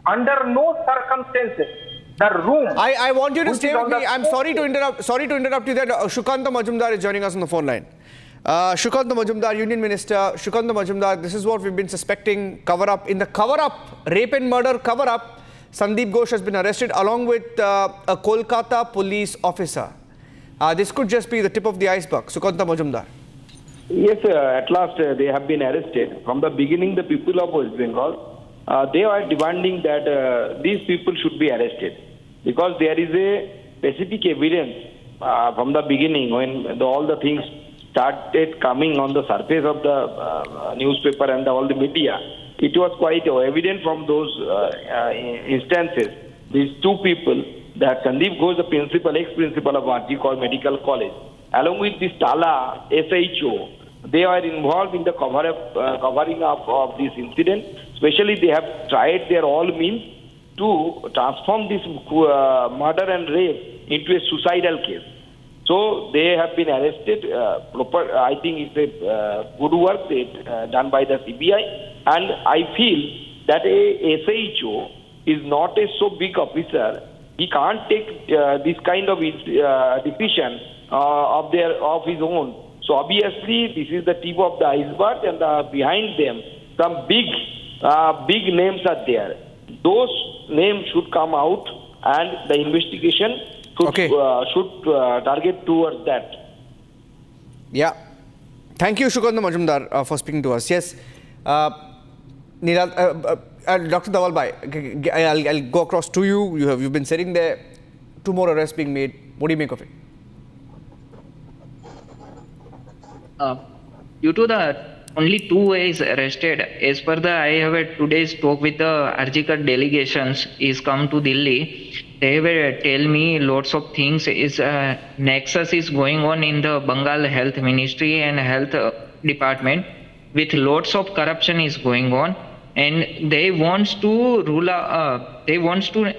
under no circumstances, the room. I want you to stay with me. I'm sorry to interrupt. Sorry to interrupt you. That Shukanta Majumdar is joining us on the phone line. Shukanta Majumdar, Union Minister. Shukanta Majumdar, this is what we've been suspecting. Cover-up. In the cover-up, rape and murder cover-up, Sandeep Ghosh has been arrested along with a Kolkata police officer. This could just be the tip of the iceberg. Shukanta Majumdar. Yes, at last they have been arrested. From the beginning, the people of West Bengal, they are demanding that these people should be arrested. Because there is a specific evidence from the beginning when all the things started coming on the surface of the newspaper and all the media. It was quite evident from those instances. These two people, that Sandeep Ghosh, the principal, ex-principal of Banerjee Medical College, along with this Tala SHO, they are involved in the covering up of this incident. Especially, they have tried their all means to transform this murder and rape into a suicidal case. So they have been arrested. I think it's a good work done by the CBI, and I feel that a SHO is not a so big officer. He can't take this kind of decision of his own. So obviously, this is the tip of the iceberg, and behind them, some big names are there. Those names should come out, and the investigation should target towards that. Yeah. Thank you, Shukanta Majumdar, for speaking to us. Yes. Dr. Dhaval Bhai, I'll go across to you. You've been sitting there. 2 more arrests being made. What do you make of it? Due to the only 2 ways arrested, as per the I have a today's talk with the Arjikar delegations is come to Delhi. They will tell me lots of things. Is nexus is going on in the Bengal Health Ministry and Health Department, with lots of corruption is going on, and they wants to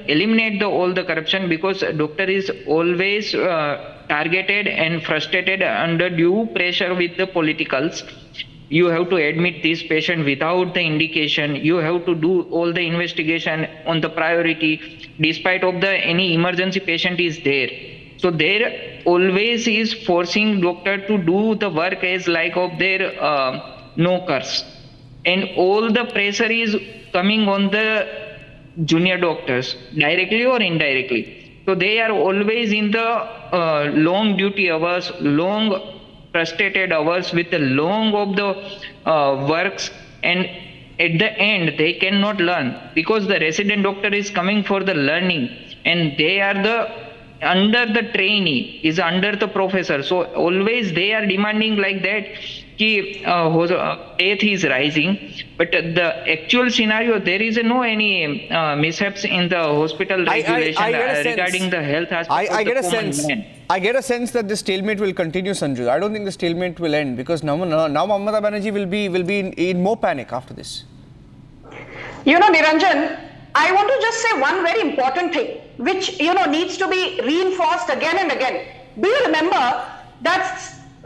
eliminate all the corruption, because doctor is always targeted and frustrated under due pressure with the politicals. You have to admit this patient without the indication. You have to do all the investigation on the priority, despite of the any emergency patient is there. So there always is forcing doctor to do the work as like of their knockers, and all the pressure is coming on the junior doctors, directly or indirectly. So they are always in the long duty hours, long frustrated hours with the long of the works, and at the end they cannot learn, because the resident doctor is coming for the learning, and they are the under the trainee is under the professor. So always they are demanding like that ki death is rising, but the actual scenario, there is no any mishaps in the hospital regulation regarding the health aspect of the common man. I get a sense that this stalemate will continue, Sanju. I don't think the stalemate will end, because now Mamata Banerjee will be in more panic after this. You know, Niranjan, I want to just say one very important thing, which, needs to be reinforced again and again. Do you remember that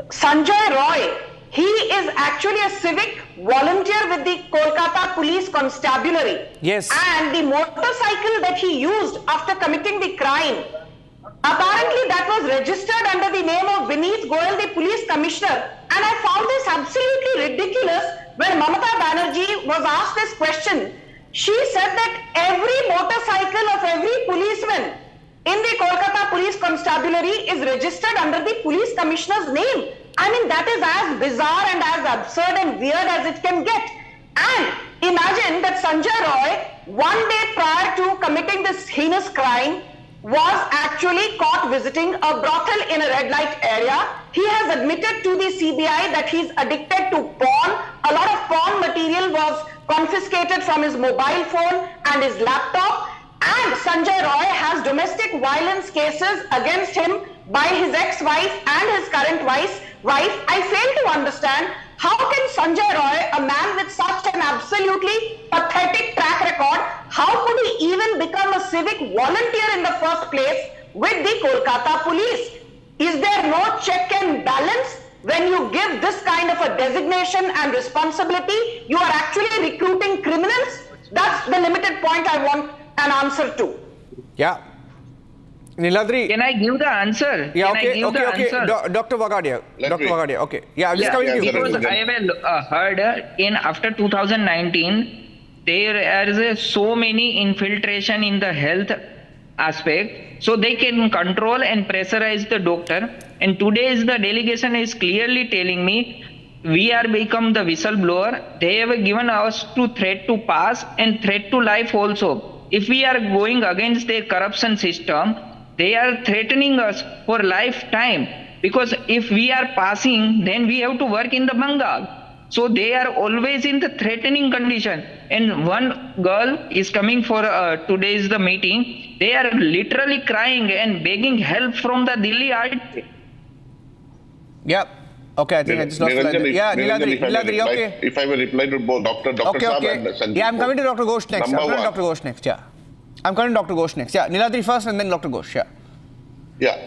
Sanjay Roy, he is actually a civic volunteer with the Kolkata Police Constabulary. Yes. And the motorcycle that he used after committing the crime, apparently that was registered under the name of Vineet Goyal, the police commissioner. And I found this absolutely ridiculous. When Mamata Banerjee was asked this question, she said that every motorcycle of every policeman in the Kolkata Police Constabulary is registered under the police commissioner's name. I mean, that is as bizarre and as absurd and weird as it can get. And imagine that Sanjay Roy, 1 day prior to committing this heinous crime, was actually caught visiting a brothel in a red light area. He has admitted to the CBI that he's addicted to porn. A lot of porn material was confiscated from his mobile phone and his laptop. And Sanjay Roy has domestic violence cases against him by his ex-wife and his current wife. I fail to understand how can Sanjay Roy, a man with such an absolutely pathetic track record, how could he even become a civic volunteer in the first place with the Kolkata police? Is there no check and balance? When you give this kind of a designation and responsibility, you are actually recruiting criminals? That's the limited point I want an answer to. Yeah. Niladri. Can I give the answer? Yeah, Can I okay, give the okay. answer? Dr. Vagadia. Dr. Vagadia, okay. Yeah, I'm just coming to you. Because I have heard in after 2019, there is so many infiltration in the health aspect, so they can control and pressurize the doctor. And today's the delegation is clearly telling me we are become the whistleblower. They have given us to threat to pass and threat to life also. If we are going against their corruption system, they are threatening us for lifetime, because if we are passing, then we have to work in the Bengal. So they are always in the threatening condition. And one girl is coming for today's the meeting. They are literally crying and begging help from the Delhi RT. Yeah. Okay, I think I just lost the Yeah, Niladri, okay. If I will reply to both Dr. Saab and Sanjeev. Yeah, I'm coming to Dr. Ghosh next. Number I'm coming to one. Dr. Ghosh next, yeah. I'm coming to Dr. Ghosh next. Yeah, Niladri first and then Dr. Ghosh, yeah. Yeah.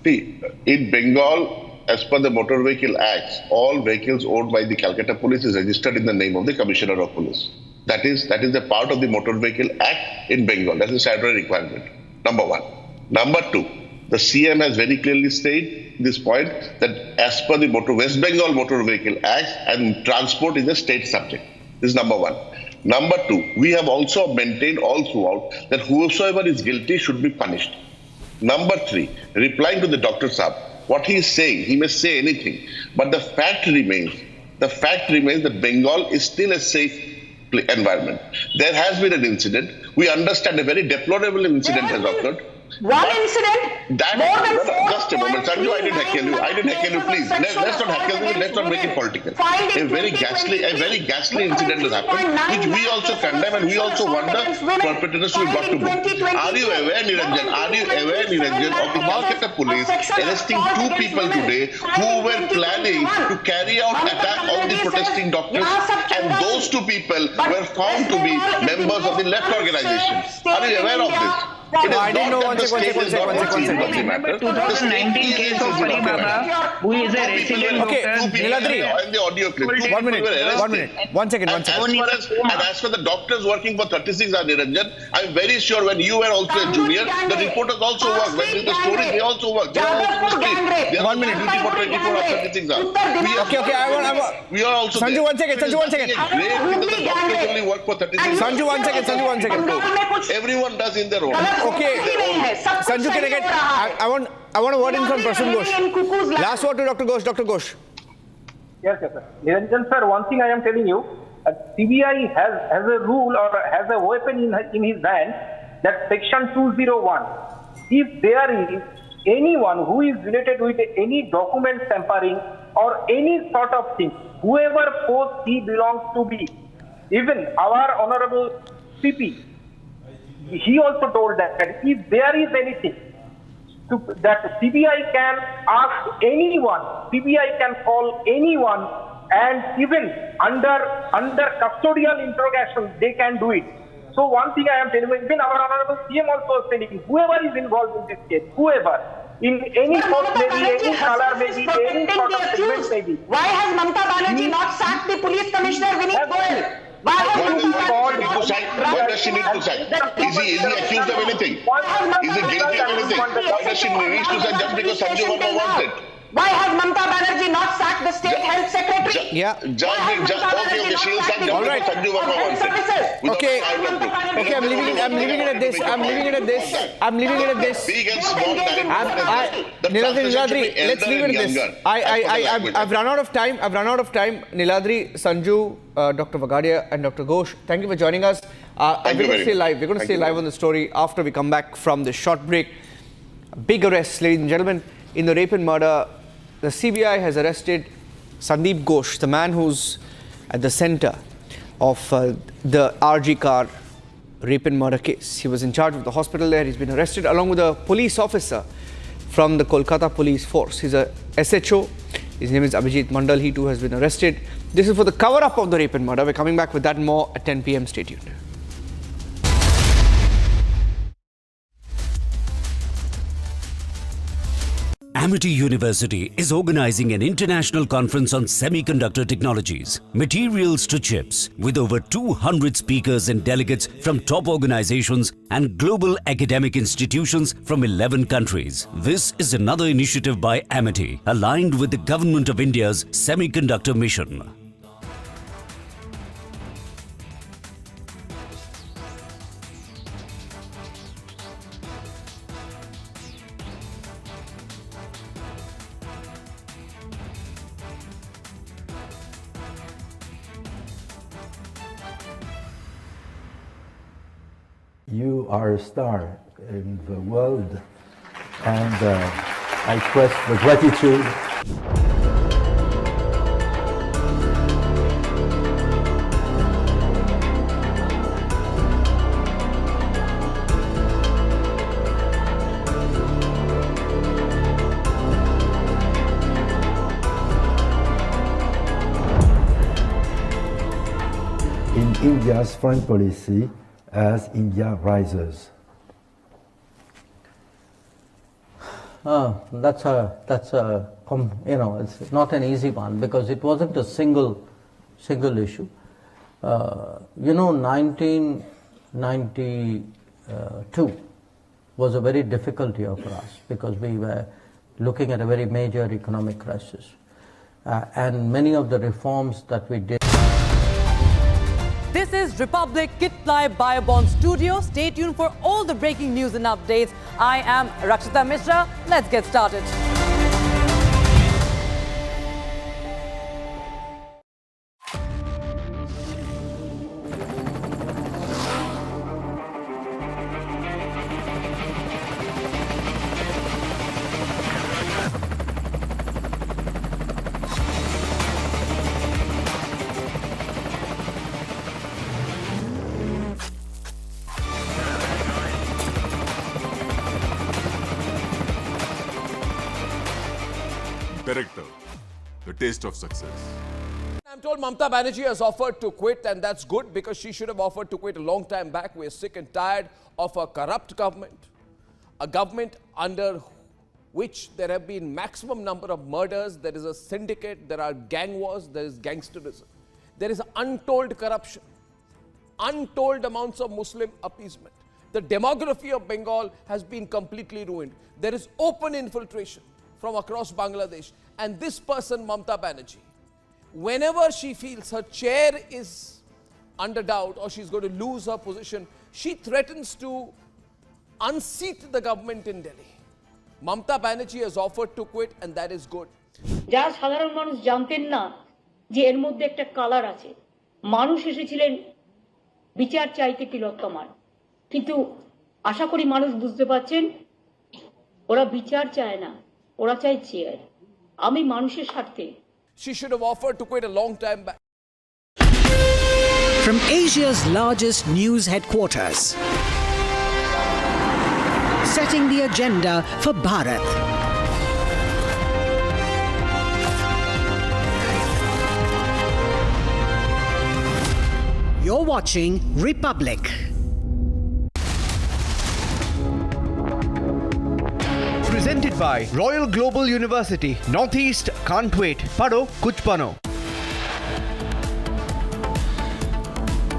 See, in Bengal, as per the Motor Vehicle Acts, all vehicles owned by the Calcutta Police is registered in the name of the Commissioner of Police. That is a part of the Motor Vehicle Act in Bengal. That is a statutory requirement. Number one. Number two, the CM has very clearly stated this point that as per the West Bengal Motor Vehicle Act, and transport is a state subject. This is number one. Number two, we have also maintained all throughout that whosoever is guilty should be punished. Number three, replying to the Dr. Saab, what he is saying, he may say anything, but the fact remains that Bengal is still a safe environment. There has been an incident. We understand a very deplorable incident has occurred. One incident, more than 4. Just a moment, Sanju, I didn't heckle you. Please, let's not heckle you. Let's not make it political. A very ghastly incident has happened, which we also condemn, and we also wonder perpetrators we got to book. Are you aware, Niranjan, of the Calcutta police arresting 2 people today who were planning to carry out attack on the protesting doctors, and those 2 people were found to be members of the left organization? Are you aware of this? I didn't know. One second. 2019 case of Ali Baba, who is a resident doctor. Niladri, and the audio clip. 1 minute. 1 minute. 1 second. And as for the doctors working for 36 hours, Niranjan, I'm very sure when you were also a junior, the reporters also worked. When did the story, they also worked. They are also They are on duty for 24 hours, 36 hours. Okay. We are also Sanju, there. 1 second. Sanju, 1 second. The doctors only work for 36 hours. Sanju, 1 second. Everyone does in their own. Okay. Sanju, can I get... I want a word in from Prasun Ghosh. Last word to Dr. Ghosh. Dr. Ghosh. Yes, sir. Niranjan sir, one thing I am telling you, CBI has a rule or has a weapon in his hand, that section 201. If there is anyone who is related with any document tampering or any sort of thing, whoever post he belongs to be, even our honorable CP, he also told that if there is anything that CBI can ask anyone, CBI can call anyone, and even under custodial interrogation, they can do it. So one thing I am telling you, even our honorable CM also is telling, whoever is involved in this case, whoever, in any post maybe, any color maybe, any sort of segment maybe. Why has Mamata Banerjee not sacked the police commissioner Vineet Goyal? Why does she need to sign? Is he accused of anything? Is he guilty of anything? Why does she need to sign just because Sanju Verma wants it? Why has Mamata Banerjee not sacked the state health secretary? Yeah. Okay, she'll sack All right. Sanju Verma once again. Okay. Okay, I'm leaving it at this. I'm leaving it at this. Big and small Niladri, let's leave it at this. I've run out of time. Niladri, Sanju, Dr. Vagadia and Dr. Ghosh, thank you for joining us. We're going to stay live. We're going to stay live on the story after we come back from this short break. Big arrest, ladies and gentlemen. In the rape and murder, the CBI has arrested Sandeep Ghosh, the man who's at the center of the RG car rape and murder case. He was in charge of the hospital there. He's been arrested along with a police officer from the Kolkata police force. He's a SHO. His name is Abhijit Mandal. He too has been arrested. This is for the cover-up of the rape and murder. We're coming back with that more at 10 p.m. Stay tuned. Amity University is organizing an international conference on semiconductor technologies, materials to chips, with over 200 speakers and delegates from top organizations and global academic institutions from 11 countries. This is another initiative by Amity, aligned with the Government of India's semiconductor mission. You are a star in the world, and I express the gratitude. In India's foreign policy, as India rises? That's it's not an easy one because it wasn't a single issue. 1992 was a very difficult year for us because we were looking at a very major economic crisis, and many of the reforms that we did. This is Republic Kitply Biobond Studio. Stay tuned for all the breaking news and updates. I am Rakshita Mishra. Let's get started. Director, the taste of success. I'm told Mamata Banerjee has offered to quit, and that's good because she should have offered to quit a long time back. We're sick and tired of a corrupt government, a government under which there have been maximum number of murders, there is a syndicate, there are gang wars, there is gangsterism. There is untold corruption, untold amounts of Muslim appeasement. The demography of Bengal has been completely ruined. There is open infiltration from across Bangladesh. And this person, Mamata Banerjee, whenever she feels her chair is under doubt or she's going to lose her position, she threatens to unseat the government in Delhi. Mamata Banerjee has offered to quit, and that is good. যারা সাধারণ মানুষ জানতেন না যে এর মধ্যে একটা colour আছে, মানুষ এসেছিলেন বিচার চাইতে তিলোত্তমার, কিন্তু আশা করি মানুষ বুঝতে পারছেন ওরা বিচার চায় না, ওরা চায় চেয়ার। আমি মানুষের স্বার্থে। She should have offered to quit a long time back. From Asia's largest news headquarters, setting the agenda for Bharat. You're watching Republic. Presented by Royal Global University. Northeast can't wait. Pado kuch bano.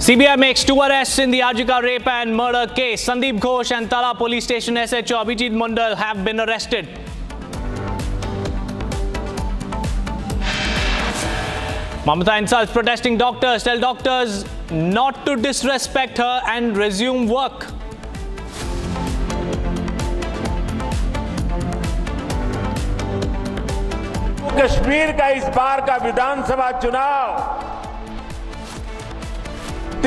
CBI makes 2 arrests in the Arjika rape and murder case. Sandeep Ghosh and Tala Police Station SHO Abhijit Mandal have been arrested. Mamata insults protesting doctors, tell doctors not to disrespect her and resume work. Kashmir का इस बार का विधानसभा चुनाव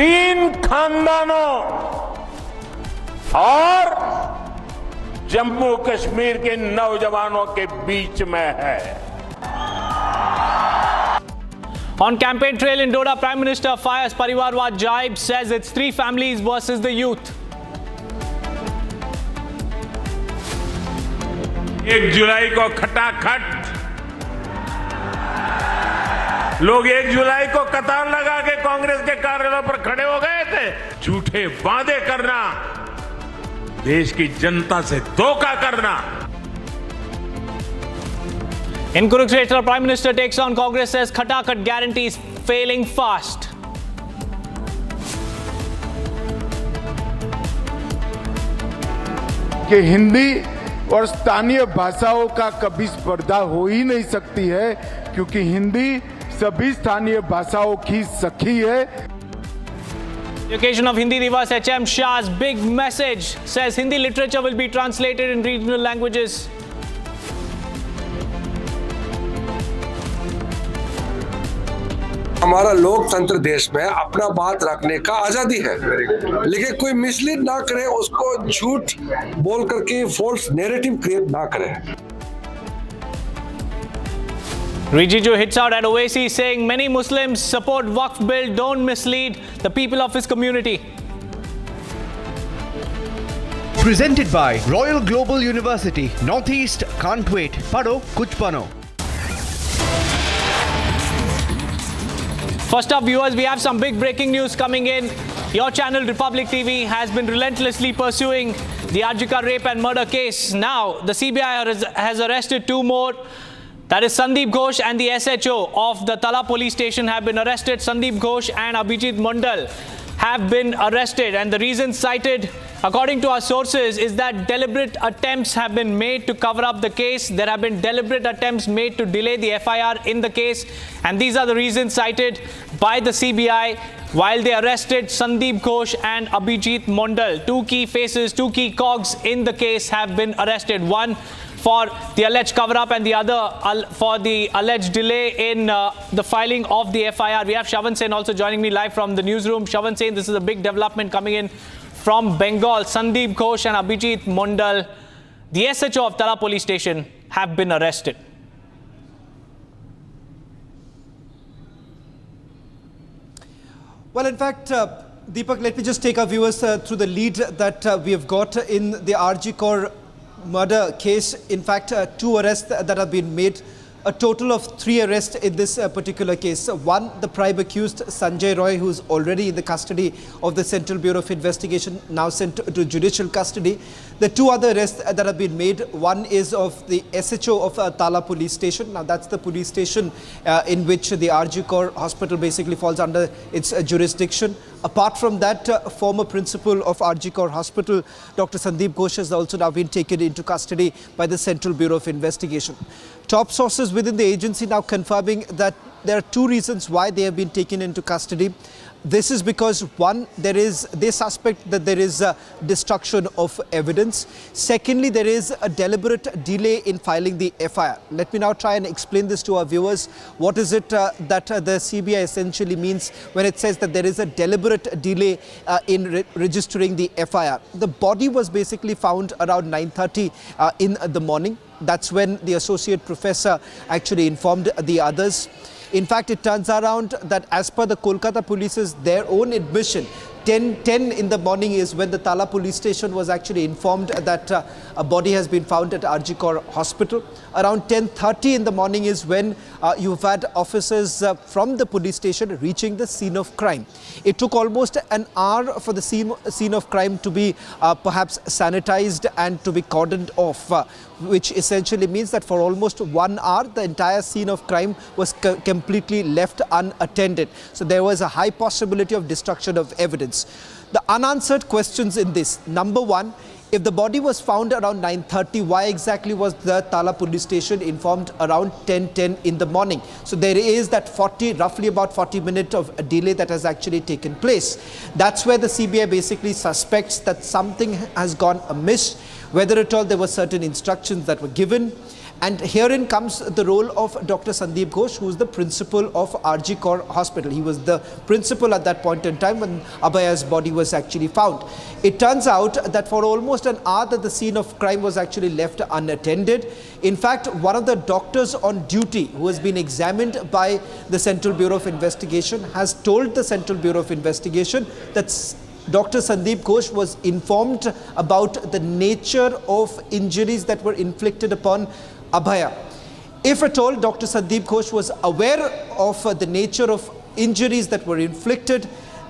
3 खानदानों और जम्मू कश्मीर के नौजवानों के बीच में है. On campaign trail in Doda, Prime Minister fires Parivarwad jibe, says it's 3 families versus the youth. 1 जुलाई को खटाखट लोग 1 जुलाई को कतार लगा के कांग्रेस के कार्यालयों पर खड़े हो गए थे. झूठे वादे करना, देश की जनता से धोखा करना. In Kurukshetra, Prime Minister takes on Congress, says Khatakat guarantees failing fast. कि हिंदी और स्थानीय भाषाओं का कभी स्पर्धा हो ही नहीं सकती है, क्योंकि हिंदी सभी स्थानीय भाषाओं की सखी है. The occasion of Hindi Divas, HM Shah's big message says Hindi literature will be translated in regional languages. हमारा लोकतंत्र देश में अपना बात रखने का आजादी है, लेकिन कोई मिसलीड ना करे, उसको झूठ बोल करके फॉल्स नैरेटिव क्रिएट ना करे. Rijiju hits out at Owaisi, saying many Muslims support Waqf bill, don't mislead the people of his community. Presented by Royal Global University, Northeast can't wait. Pado kuch bano. First up, viewers, we have some big breaking news coming in. Your channel, Republic TV, has been relentlessly pursuing the Arjika rape and murder case. Now, the CBI has arrested 2 more. That is Sandeep Ghosh and the SHO of the Tala police station have been arrested. Sandeep Ghosh and Abhijit Mondal have been arrested, and the reasons cited, according to our sources, is that deliberate attempts have been made to cover up the case. There have been deliberate attempts made to delay the FIR in the case, and these are the reasons cited by the CBI while they arrested Sandeep Ghosh and Abhijit Mondal. 2 key faces, 2 key cogs in the case have been arrested. One for the alleged cover-up and the other for the alleged delay in the filing of the FIR. We have Shavan Sen also joining me live from the newsroom. Shavan Sen, this is a big development coming in from Bengal. Sandeep Ghosh and Abhijit Mondal, the SHO of Tala police station, have been arrested. Well, in fact, Deepak, let me just take our viewers through the lead that we have got in the RG Kaur murder case. In fact, 2 arrests that have been made. A total of 3 arrests in this particular case. One, the prime accused Sanjay Roy, who is already in the custody of the Central Bureau of Investigation, now sent to judicial custody. The 2 other arrests that have been made, one is of the SHO of Tala police station. Now that's the police station in which the RG Kaur hospital basically falls under its jurisdiction. Apart from that, former principal of RG Kaur hospital, Dr. Sandeep Ghosh, has also now been taken into custody by the Central Bureau of Investigation. Top sources within the agency now confirming that there are 2 reasons why they have been taken into custody. This is because, one, they suspect that there is a destruction of evidence. Secondly, there is a deliberate delay in filing the FIR. Let me now try and explain this to our viewers. What is it that the CBI essentially means when it says that there is a deliberate delay in registering the FIR? The body was basically found around 9:30 in the morning. That's when the associate professor actually informed the others. In fact, it turns around that as per the Kolkata police's their own admission, 10 in the morning is when the Tala police station was actually informed that a body has been found at RG Kaur hospital. Around 10:30 in the morning is when you've had officers from the police station reaching the scene of crime. It took almost an hour for the scene of crime to be perhaps sanitized and to be cordoned off, which essentially means that for almost 1 hour, the entire scene of crime was completely left unattended. So there was a high possibility of destruction of evidence. The unanswered questions in this: number one, If the body was found around 9:30, why exactly was the Tala police station informed around 10:10 in the morning? So there is that roughly about 40 minutes of a delay that has actually taken place. That's where the CBI basically suspects that something has gone amiss, whether at all there were certain instructions that were given. And herein comes the role of Dr. Sandeep Ghosh, who is the principal of RG Kaur Hospital. He was the principal at that point in time when Abhaya's body was actually found. It turns out that for almost an hour that the scene of crime was actually left unattended. In fact, one of the doctors on duty who has been examined by the Central Bureau of Investigation has told the Central Bureau of Investigation that Dr. Sandeep Ghosh was informed about the nature of injuries that were inflicted upon Abhaya. If at all Dr. Sandeep Ghosh was aware of the nature of injuries that were inflicted,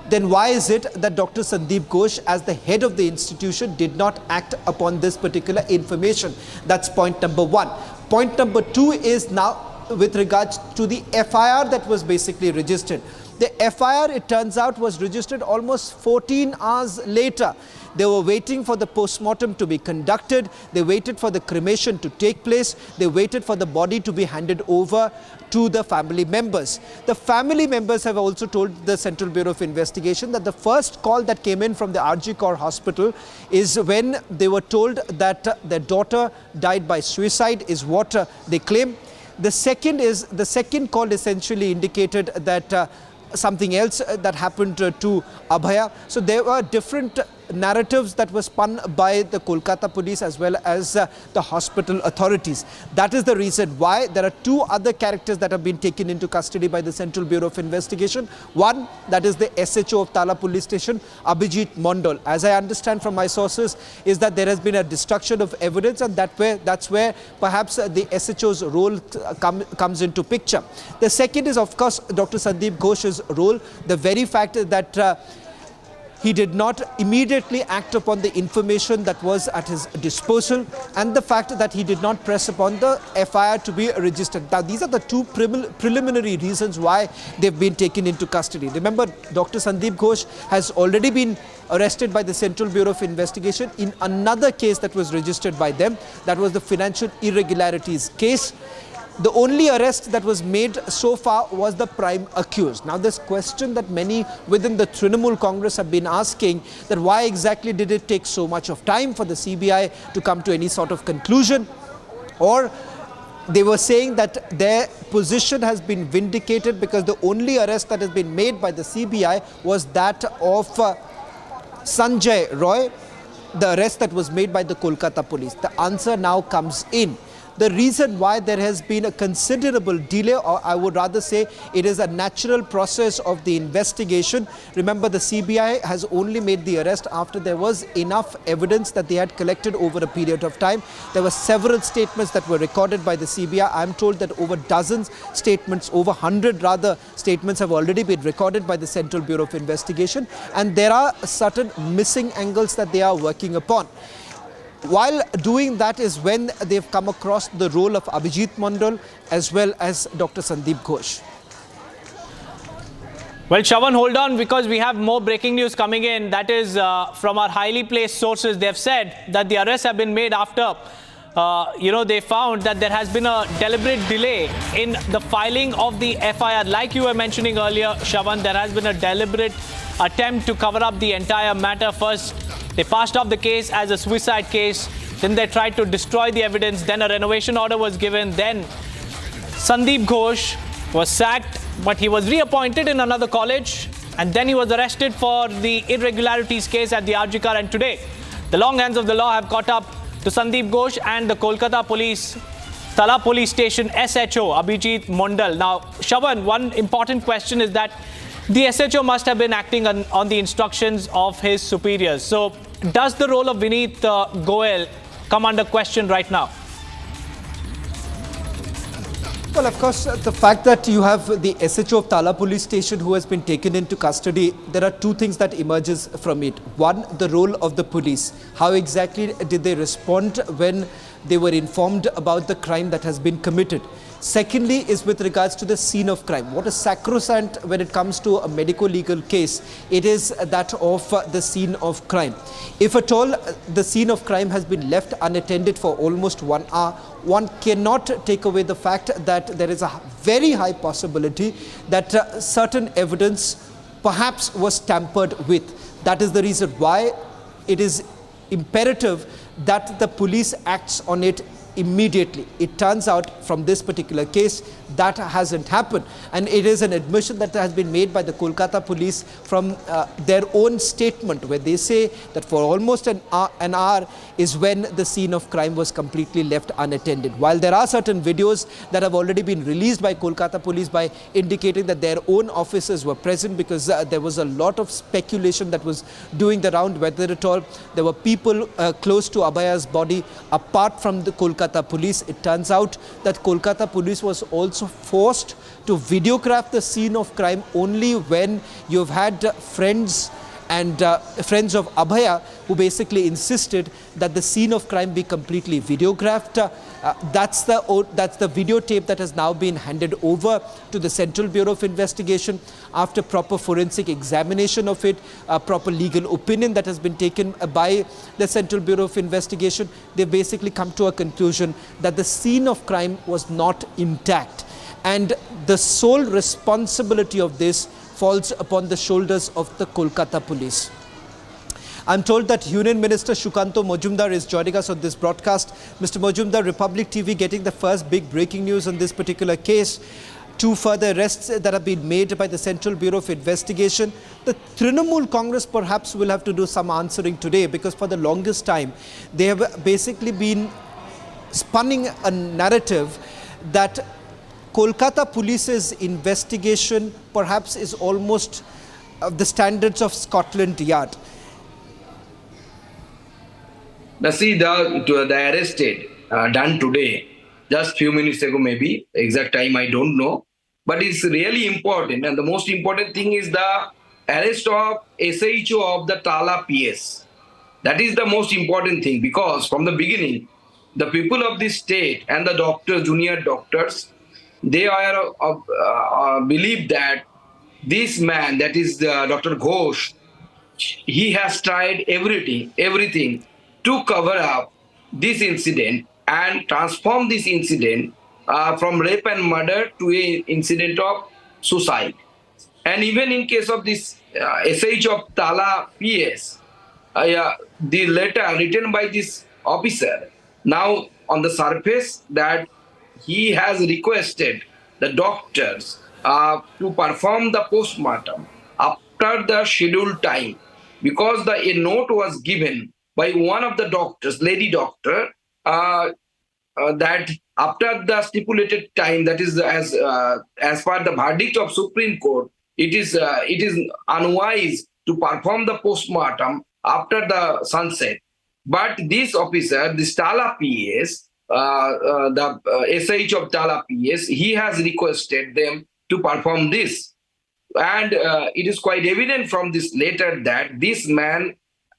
then why is it that Dr. Sandeep Ghosh, as the head of the institution, did not act upon this particular information? That's point number one. Point number two is now with regards to the FIR that was basically registered. The FIR, it turns out, was registered almost 14 hours later. They were waiting for the post-mortem to be conducted. They waited for the cremation to take place. They waited for the body to be handed over to the family members. The family members have also told the Central Bureau of Investigation that the first call that came in from the RG Kaur Hospital is when they were told that their daughter died by suicide, is what they claim. The second call essentially indicated that something else that happened to Abhaya. So there were different narratives that were spun by the Kolkata police as well as the hospital authorities. That is the reason why there are two other characters that have been taken into custody by the Central Bureau of Investigation. One, that is the SHO of Tala police station, Abhijit Mondal. As I understand from my sources, is that there has been a destruction of evidence, and that's where perhaps the SHO's role comes into picture. The second is, of course, Dr. Sandeep Ghosh's role. The very fact that he did not immediately act upon the information that was at his disposal, and the fact that he did not press upon the FIR to be registered. Now, these are the two preliminary reasons why they've been taken into custody. Remember, Dr. Sandeep Ghosh has already been arrested by the Central Bureau of Investigation in another case that was registered by them. That was the financial irregularities case. The only arrest that was made so far was the prime accused. Now, this question that many within the Trinamool Congress have been asking, that why exactly did it take so much of time for the CBI to come to any sort of conclusion? Or they were saying that their position has been vindicated because the only arrest that has been made by the CBI was that of Sanjay Roy, the arrest that was made by the Kolkata police. The answer now comes in. The reason why there has been a considerable delay, or I would rather say it is a natural process of the investigation. Remember, the CBI has only made the arrest after there was enough evidence that they had collected over a period of time. There were several statements that were recorded by the CBI. I'm told that over dozens statements, over 100 rather, statements have already been recorded by the Central Bureau of Investigation, and there are certain missing angles that they are working upon. While doing that is when they've come across the role of Abhijit Mondal as well as Dr. Sandeep Ghosh. Well, Shravan, hold on, because we have more breaking news coming in. That is from our highly placed sources. They've said that the arrests have been made after, they found that there has been a deliberate delay in the filing of the FIR. Like you were mentioning earlier, Shravan, there has been a deliberate attempt to cover up the entire matter. First, they passed off the case as a suicide case. Then they tried to destroy the evidence. Then a renovation order was given. Then Sandeep Ghosh was sacked, but he was reappointed in another college. And then he was arrested for the irregularities case at the RG Kaur. And today, the long hands of the law have caught up to Sandeep Ghosh and the Kolkata police, Tala police station SHO, Abhijit Mondal. Now, Shravan, one important question is that the SHO must have been acting on the instructions of his superiors. So, does the role of Vineet Goel come under question right now? Well, of course, the fact that you have the SHO of Tala police station who has been taken into custody, there are two things that emerges from it. One, the role of the police. How exactly did they respond when they were informed about the crime that has been committed? Secondly is with regards to the scene of crime. What is sacrosanct when it comes to a medico-legal case? It is that of the scene of crime. If at all the scene of crime has been left unattended for almost 1 hour, one cannot take away the fact that there is a very high possibility that certain evidence perhaps was tampered with. That is the reason why it is imperative that the police acts on it immediately. It turns out from this particular case that hasn't happened, and it is an admission that has been made by the Kolkata police from their own statement, where they say that for almost an hour is when the scene of crime was completely left unattended. While there are certain videos that have already been released by Kolkata police by indicating that their own officers were present, because there was a lot of speculation that was doing the round whether at all there were people close to Abhaya's body apart from the Kolkata police. It turns out that Kolkata police was also forced to videograph the scene of crime only when you've had friends and friends of Abhaya who basically insisted that the scene of crime be completely videographed. That's the videotape that has now been handed over to the Central Bureau of Investigation. After proper forensic examination of it, proper legal opinion that has been taken by the Central Bureau of Investigation, they basically come to a conclusion that the scene of crime was not intact. And the sole responsibility of this falls upon the shoulders of the Kolkata police. I'm told that Union Minister Shukanto Majumdar is joining us on this broadcast. Mr. Majumdar, Republic TV getting the first big breaking news on this particular case. 2 further arrests that have been made by the Central Bureau of Investigation. The Trinamool Congress perhaps will have to do some answering today, because for the longest time they have basically been spunning a narrative that Kolkata police's investigation perhaps is almost of the standards of Scotland Yard. Now see, the arrested done today, just few minutes ago maybe, exact time I don't know, but it's really important, and the most important thing is the arrest of SHO of the Tala PS. That is the most important thing, because from the beginning, the people of this state and the doctors, junior doctors, they are believe that this man, that is Dr. Ghosh, he has tried everything to cover up this incident and transform this incident from rape and murder to an incident of suicide. And even in case of this SH of Tala PS, the letter written by this officer, now on the surface that he has requested the doctors to perform the postmortem after the scheduled time, because a note was given by one of the doctors, lady doctor, that after the stipulated time, that is as per the verdict of Supreme Court, it is unwise to perform the postmortem after the sunset. But this officer, this Tala PS, the SH of Tala PS, he has requested them to perform this. And it is quite evident from this letter that this man,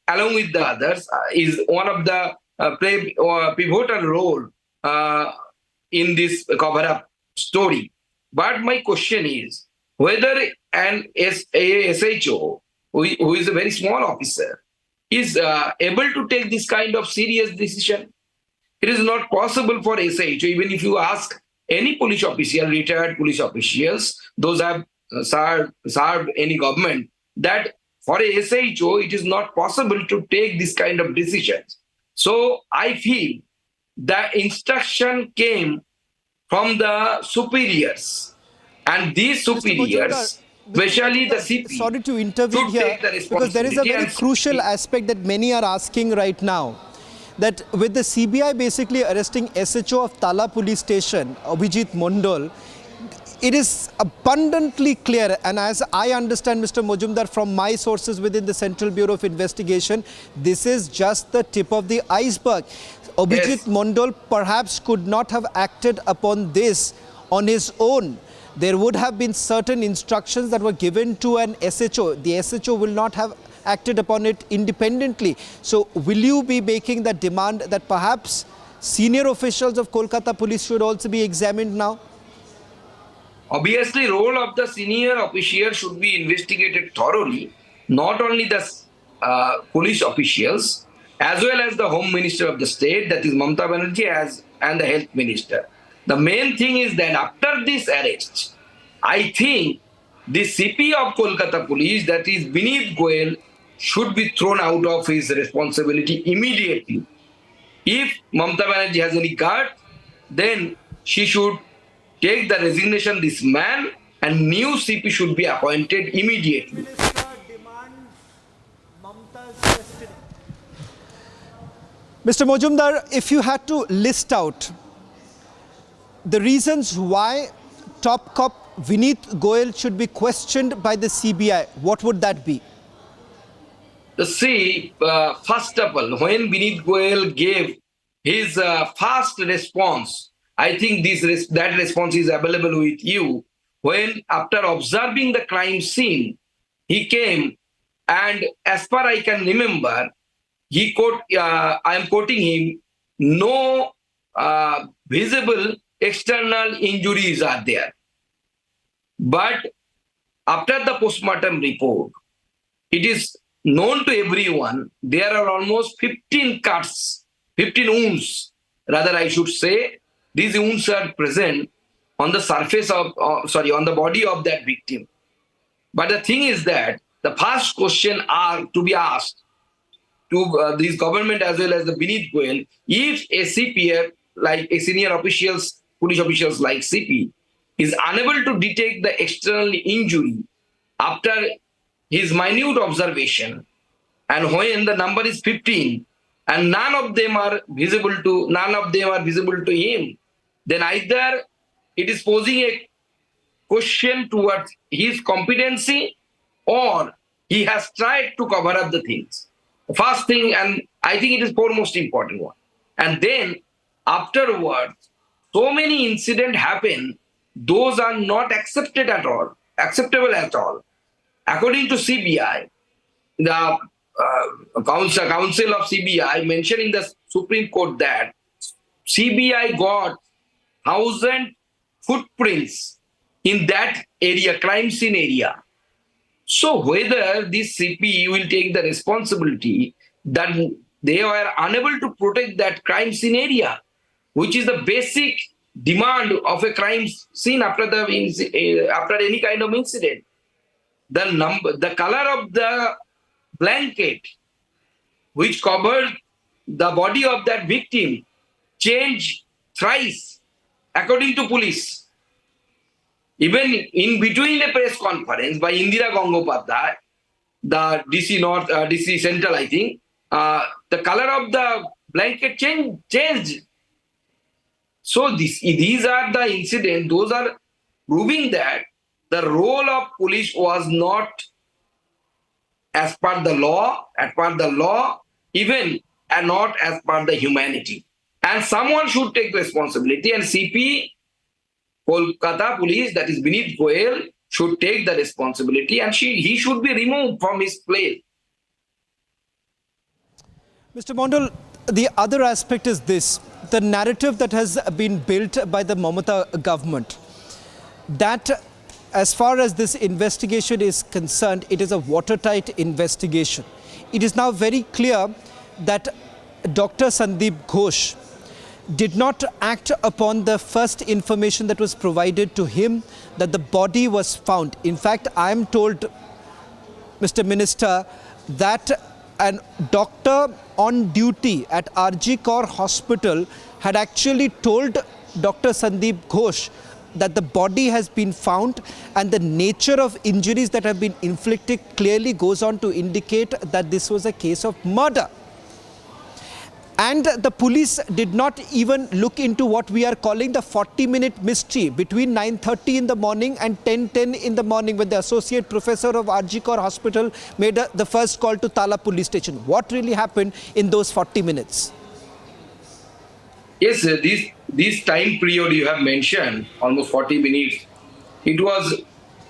along with the others, is one of the pivotal role in this cover-up story. But my question is, whether an SHO, who is a very small officer, is able to take this kind of serious decision. It is not possible for SHO, even if you ask any police official, retired police officials, those have served any government, that for a SHO, it is not possible to take this kind of decisions. So I feel the instruction came from the superiors, and these superiors, especially the CP, sorry to intervene here, because there is a very crucial aspect that many are asking right now, that with the CBI basically arresting SHO of Tala police station, Abhijit Mondal, it is abundantly clear, and as I understand, Mr. Majumdar, from my sources within the Central Bureau of Investigation, this is just the tip of the iceberg. Abhijit Mondal perhaps could not have acted upon this on his own. There would have been certain instructions that were given to an SHO. The SHO will not have acted upon it independently. So will you be making the demand that perhaps senior officials of Kolkata police should also be examined now? Obviously, role of the senior official should be investigated thoroughly, not only the police officials, as well as the Home Minister of the state, that is Mamata Banerjee, and the Health Minister. The main thing is that after this arrest, I think the CP of Kolkata Police, that is Vineet Goyal, should be thrown out of his responsibility immediately. If Mamata Banerjee has any guts, then she should take the resignation this man, and new CP should be appointed immediately. Mr. Mojumdar, if you had to list out the reasons why top cop Vineet Goyal should be questioned by the CBI, what would that be? See, first of all, when Vineet Goyal gave his fast response, I think that response is available with you. When, after observing the crime scene, he came and, as far I can remember, I am quoting him, no visible external injuries are there. But after the postmortem report, it is known to everyone there are almost 15 cuts, 15 wounds, rather I should say. These wounds are present on the surface of, on the body of that victim. But the thing is that the first question are to be asked to this government as well as the Vineet Goyal, if a CP, like a senior officials, police officials like CP, is unable to detect the external injury after his minute observation, and when the number is 15, and none of them are visible to him, then either it is posing a question towards his competency, or he has tried to cover up the things. First thing, and I think it is foremost important one. And then afterwards, so many incidents happen, those are not acceptable at all. According to CBI, the counsel of CBI mentioned in the Supreme Court that CBI got 1,000 footprints in that area, crime scene area. So whether this CP will take the responsibility that they were unable to protect that crime scene area, which is the basic demand of a crime scene after any kind of incident. The color of the blanket which covered the body of that victim changed thrice, according to police. Even in between a press conference by Indira Gangopadhyay, the DC Central, I think, the color of the blanket changed. So these are the incidents, those are proving that the role of police was not as per the law, even and not as per the humanity. And someone should take responsibility, and CP Kolkata Police, that is Vineet Goyal, should take the responsibility, and he should be removed from his place. Mr. Mondal, the other aspect is this, the narrative that has been built by the Mamata government, that as far as this investigation is concerned, it is a watertight investigation. It is now very clear that Dr. Sandeep Ghosh did not act upon the first information that was provided to him that the body was found. In fact, I am told, Mr. Minister, that a doctor on duty at RG Kaur Hospital had actually told Dr. Sandeep Ghosh that the body has been found, and the nature of injuries that have been inflicted clearly goes on to indicate that this was a case of murder. And the police did not even look into what we are calling the 40-minute mystery between 9:30 in the morning and 10:10 in the morning, when the associate professor of RG Kaur Hospital made the first call to Tala police station. What really happened in those 40 minutes? Yes, this time period you have mentioned, almost 40 minutes, it was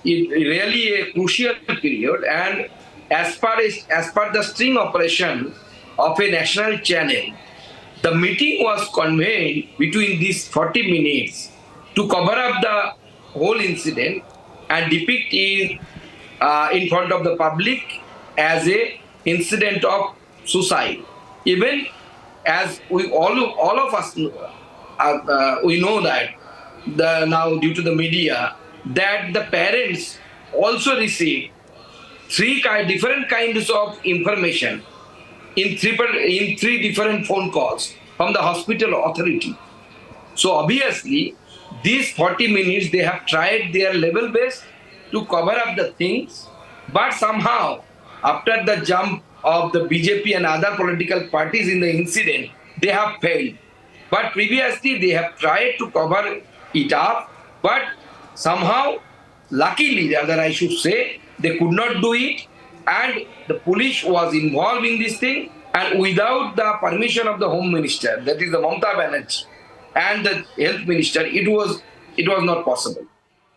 really a crucial period, and as per the string operation of a national channel, the meeting was convened between these 40 minutes to cover up the whole incident and depict it in front of the public as a incident of suicide. Even as we all of us we know that now due to the media that the parents also receive different kinds of information in three different phone calls from the hospital authority. So obviously, these 40 minutes they have tried their level best to cover up the things, but somehow after the jump of the BJP and other political parties in the incident, they have failed. But previously they have tried to cover it up, but somehow, luckily, rather I should say, they could not do it, and the police was involved in this thing, and without the permission of the Home Minister, that is the Mamata Banerjee, and the Health Minister, it was not possible.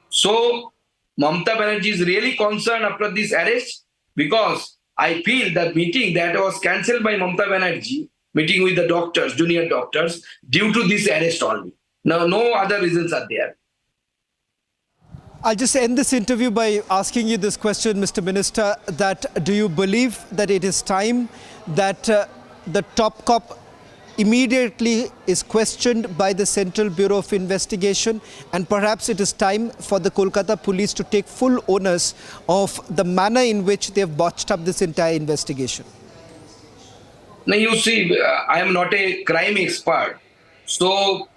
So Mamata Banerjee is really concerned after this arrest, because I feel the meeting that was cancelled by Mamata Banerjee, meeting with the doctors, junior doctors, due to this arrest only. Now, no other reasons are there. I'll just end this interview by asking you this question, Mr. Minister, that do you believe that it is time that the top cop immediately is questioned by the Central Bureau of Investigation, and perhaps it is time for the Kolkata police to take full onus of the manner in which they have botched up this entire investigation? Now you see, I am not a crime expert, so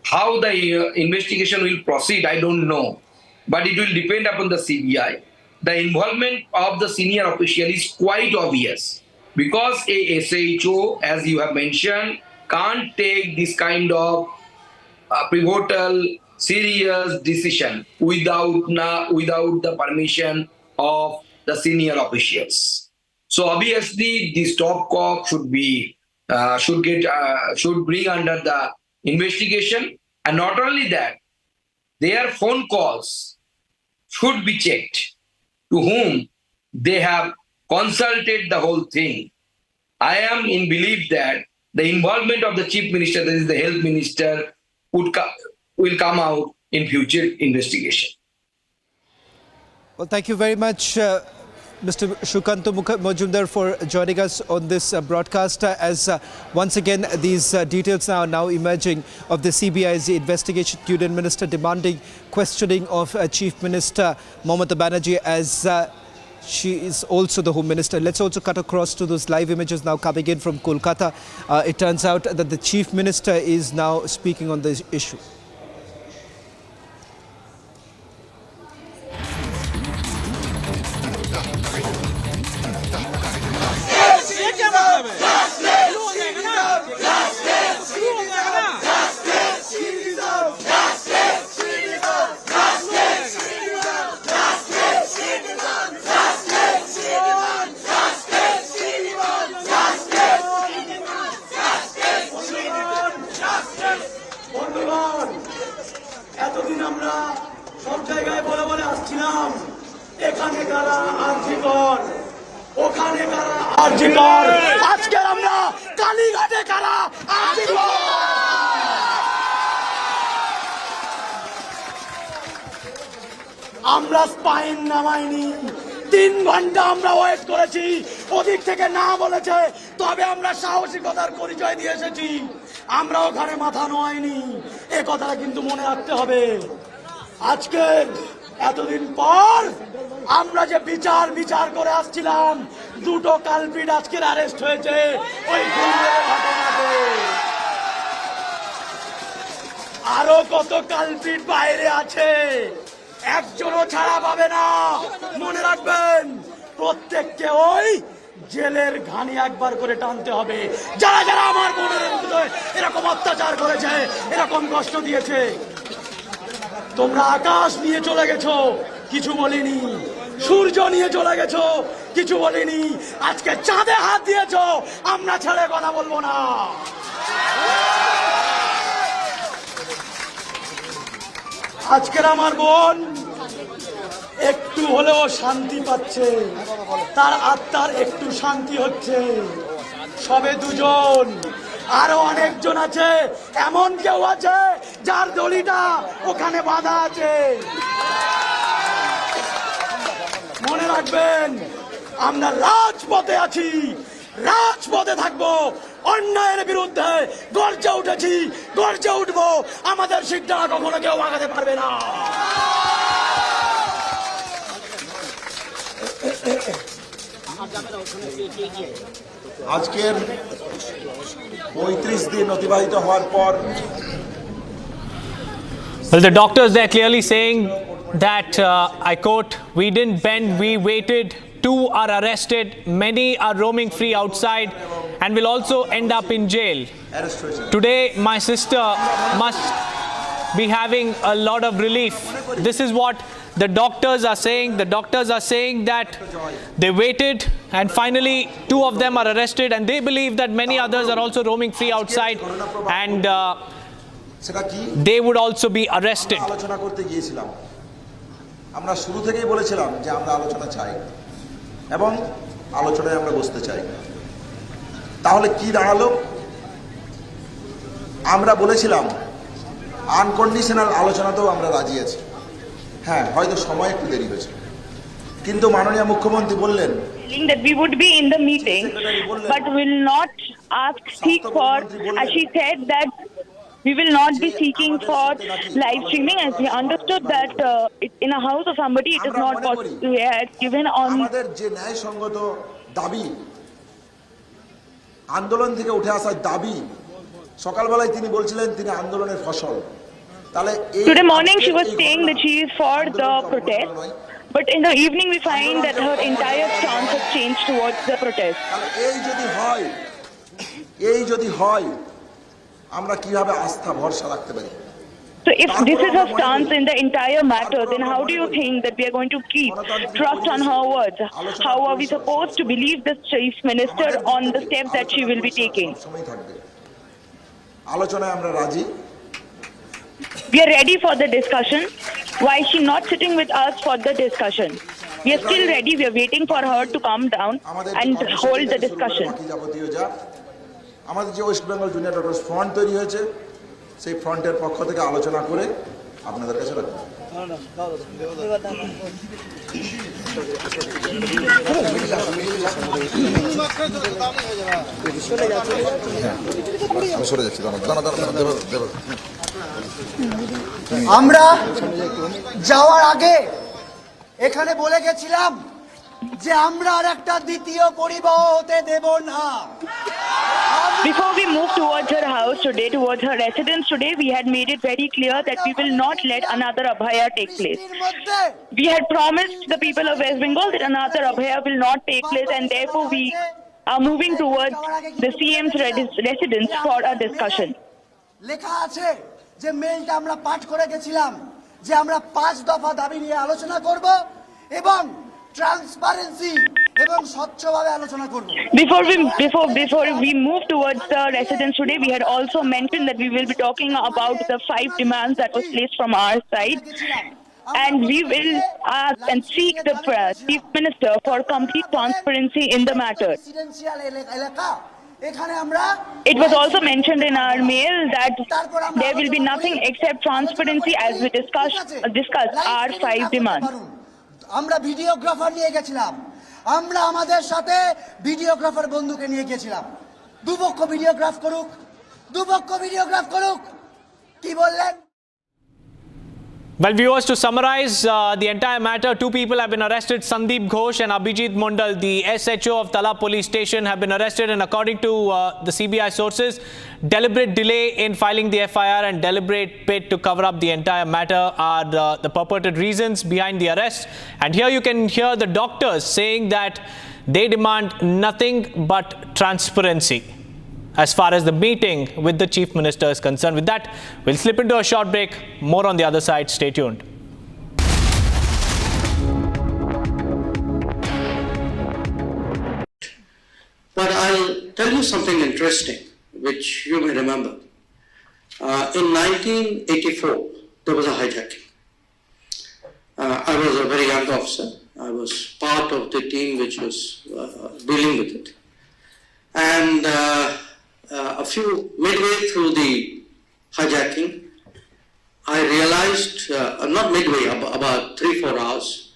how the investigation will proceed, I don't know. But it will depend upon the CBI. The involvement of the senior official is quite obvious, because a SHO, as you have mentioned, can't take this kind of pivotal, serious decision without the permission of the senior officials. So obviously, this top cop should bring under the investigation, and not only that, their phone calls should be checked to whom they have consulted the whole thing. I am in belief that the involvement of the Chief Minister, that is the Health Minister, will come out in future investigation. Well, thank you very much, Mr. Shukanto Majumdar, for joining us on this broadcast, as once again these details are now emerging of the CBI's investigation. Union Minister demanding questioning of Chief Minister Mamata Banerjee, as she is also the Home Minister. Let's also cut across to those live images now coming in from Kolkata. It turns out that the Chief Minister is now speaking on this issue. আমরা spine নামাইনি 3 ঘন্টা আমরা wait করেছি ওদিক থেকে না বলেছে তবে আমরা সাহসিকতার পরিচয় দিয়ে এসেছি আমরা ওখানে মাথা নোয়াইনি এই কথাটা কিন্তু মনে রাখতে হবে আজকে এতদিন পর আমরা যে বিচার করে আসছিলাম দুটো কালপিট আজকে অ্যারেস্ট হয়েছে ওই খুনের ঘটনাতে আরো কত কালপিট বাইরে আছে একজনও ছাড়া পাবে না মনে রাখবেন প্রত্যেককে ওই জেলের ঘানি একবার করে টানতে হবে যারা যারা আমার বোনের বিরুদ্ধে এরকম অত্যাচার করেছে এরকম কষ্ট দিয়েছে তোমরা আকাশ নিয়ে চলে গেছো কিছু বলিনি সূর্য নিয়ে চলে গেছো কিছু বলিনি আজকে চাঁদে হাত দিয়েছো আমরা ছেড়ে কথা বলবো না আজকের আমার বোন একটু হলেও শান্তি পাচ্ছে তার আত্মার একটু শান্তি হচ্ছে সবে দুজন আরো অনেকজন আছে, এমন কেউ আছে যার দড়িটা ওখানে বাঁধা আছে। মনে রাখবেন, আমরা রাজপথে আছি, রাজপথে থাকবো, অন্যায়ের বিরুদ্ধে গর্জে উঠেছি, গর্জে উঠবো। আমাদের সিদ্ধান্ত কখনো কেউ ভাঙাতে পারবে না। আজকের 35 দিন অতিবাহিত হওয়ার পর Well, the doctors, they're clearly saying that, I quote, "We didn't bend, we waited. 2 are arrested. Many are roaming free outside and will also end up in jail. Today, my sister must be having a lot of relief." This is what the doctors are saying. The doctors are saying that they waited and finally 2 of them are arrested, and they believe that many others are also roaming free outside and they would also be arrested. আলোচনা করতে গিয়েছিলাম, আমরা শুরু থেকেই বলেছিলাম যে আমরা আলোচনা চাই এবং আলোচনায় আমরা বসতে চাই। তাহলে কি দাঁড়ালো? আমরা বলেছিলাম আনকন্ডিশনাল আলোচনাতেও আমরা রাজি আছি। হ্যাঁ, হয়তো সময় একটু দেরি হয়েছে, কিন্তু মাননীয় মুখ্যমন্ত্রী বললেন that we would be in the meeting but will not seek for, as she said, that we will not be seeking for live streaming, as we understood that in a house of somebody it is not possible. We had given on আমাদের যে ন্যায়সঙ্গত দাবি, আন্দোলন থেকে উঠে আসা দাবি, সকালবেলায় তিনি বলছিলেন তিনি আন্দোলনের ফসল। তাহলে today morning she was saying that she is for the protest, but in the evening we find that her entire stance has changed towards the protest. এই যদি হয় আমরা কিভাবে আস্থা ভরসা রাখতে পারি? So if this is her stance in the entire matter, then how do you think that we are going to keep trust on her words? How are we supposed to believe the chief minister on the steps that she will be taking? আলোচনায় আমরা রাজি। We are ready for the discussion. Why is she not sitting with us for the discussion? We are still ready. We are waiting for her to come down and hold the discussion. আমাদের যে West Bengal junior doctors front তৈরি হয়েছে, সেই ফ্রন্টের পক্ষ থেকে আলোচনা করে আপনাদের কাছে রাখবো। সরে যাচ্ছি, আমরা যাওয়ার আগে এখানে বলে গেছিলাম যে আমরা আর একটা দ্বিতীয় পরিবাহ হতে দেব না। Before we move towards her house today, towards her residence today, we had made it very clear that we will not let another Abhaya take place. We had promised the people of West Bengal that another Abhaya will not take place, and therefore we are moving towards the CM's residence for a discussion. লেখা আছে যে মেইলটা আমরা পাঠ করে গেছিলাম যে আমরা 5 দফা দাবি নিয়ে আলোচনা করব এবং ট্রান্সপারেন্সি এবং স্বচ্ছভাবে আলোচনা করব। Before we move towards the residence today, we had also mentioned that we will be talking about the 5 demands that was placed from our side, and we will ask and seek the chief minister for complete transparency in the matter. It was also mentioned in our mail that there will be nothing except transparency as we discussed our 5 demands. আমরা videographer নিয়ে গেছিলাম, আমরা আমাদের সাথে videographer বন্ধুকে নিয়ে গেছিলাম। দুপক্ষ videograph করুক, কি বললেন? Well, viewers, to summarize the entire matter, 2 people have been arrested. Sandeep Ghosh and Abhijit Mondal, the SHO of Tala police station, have been arrested, and according to the CBI sources, deliberate delay in filing the FIR and deliberate bid to cover up the entire matter are the purported reasons behind the arrest. And here you can hear the doctors saying that they demand nothing but transparency as far as the meeting with the Chief Minister is concerned. With that, we'll slip into a short break. More on the other side. Stay tuned. But I'll tell you something interesting, which you may remember. In 1984, there was a hijacking. I was a very young officer. I was part of the team which was dealing with it. And a midway through the hijacking, I realized, not midway, about 3-4 hours,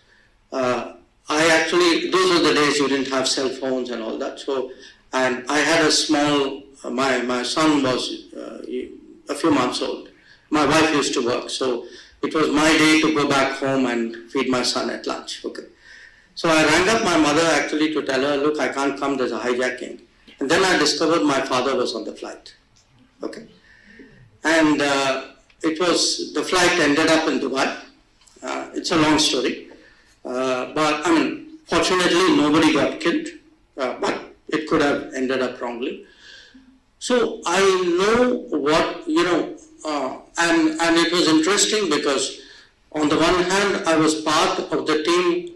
I actually, those were the days you didn't have cell phones and all that. So, and I had a small, my son was a few months old. My wife used to work, so it was my day to go back home and feed my son at lunch. Okay. So I rang up my mother actually to tell her, look, I can't come, there's a hijacking. And then I discovered my father was on the flight. Okay. And the flight ended up in Dubai. It's a long story. But I mean, fortunately, nobody got killed, but it could have ended up wrongly. So I know what, and it was interesting because on the one hand, I was part of the team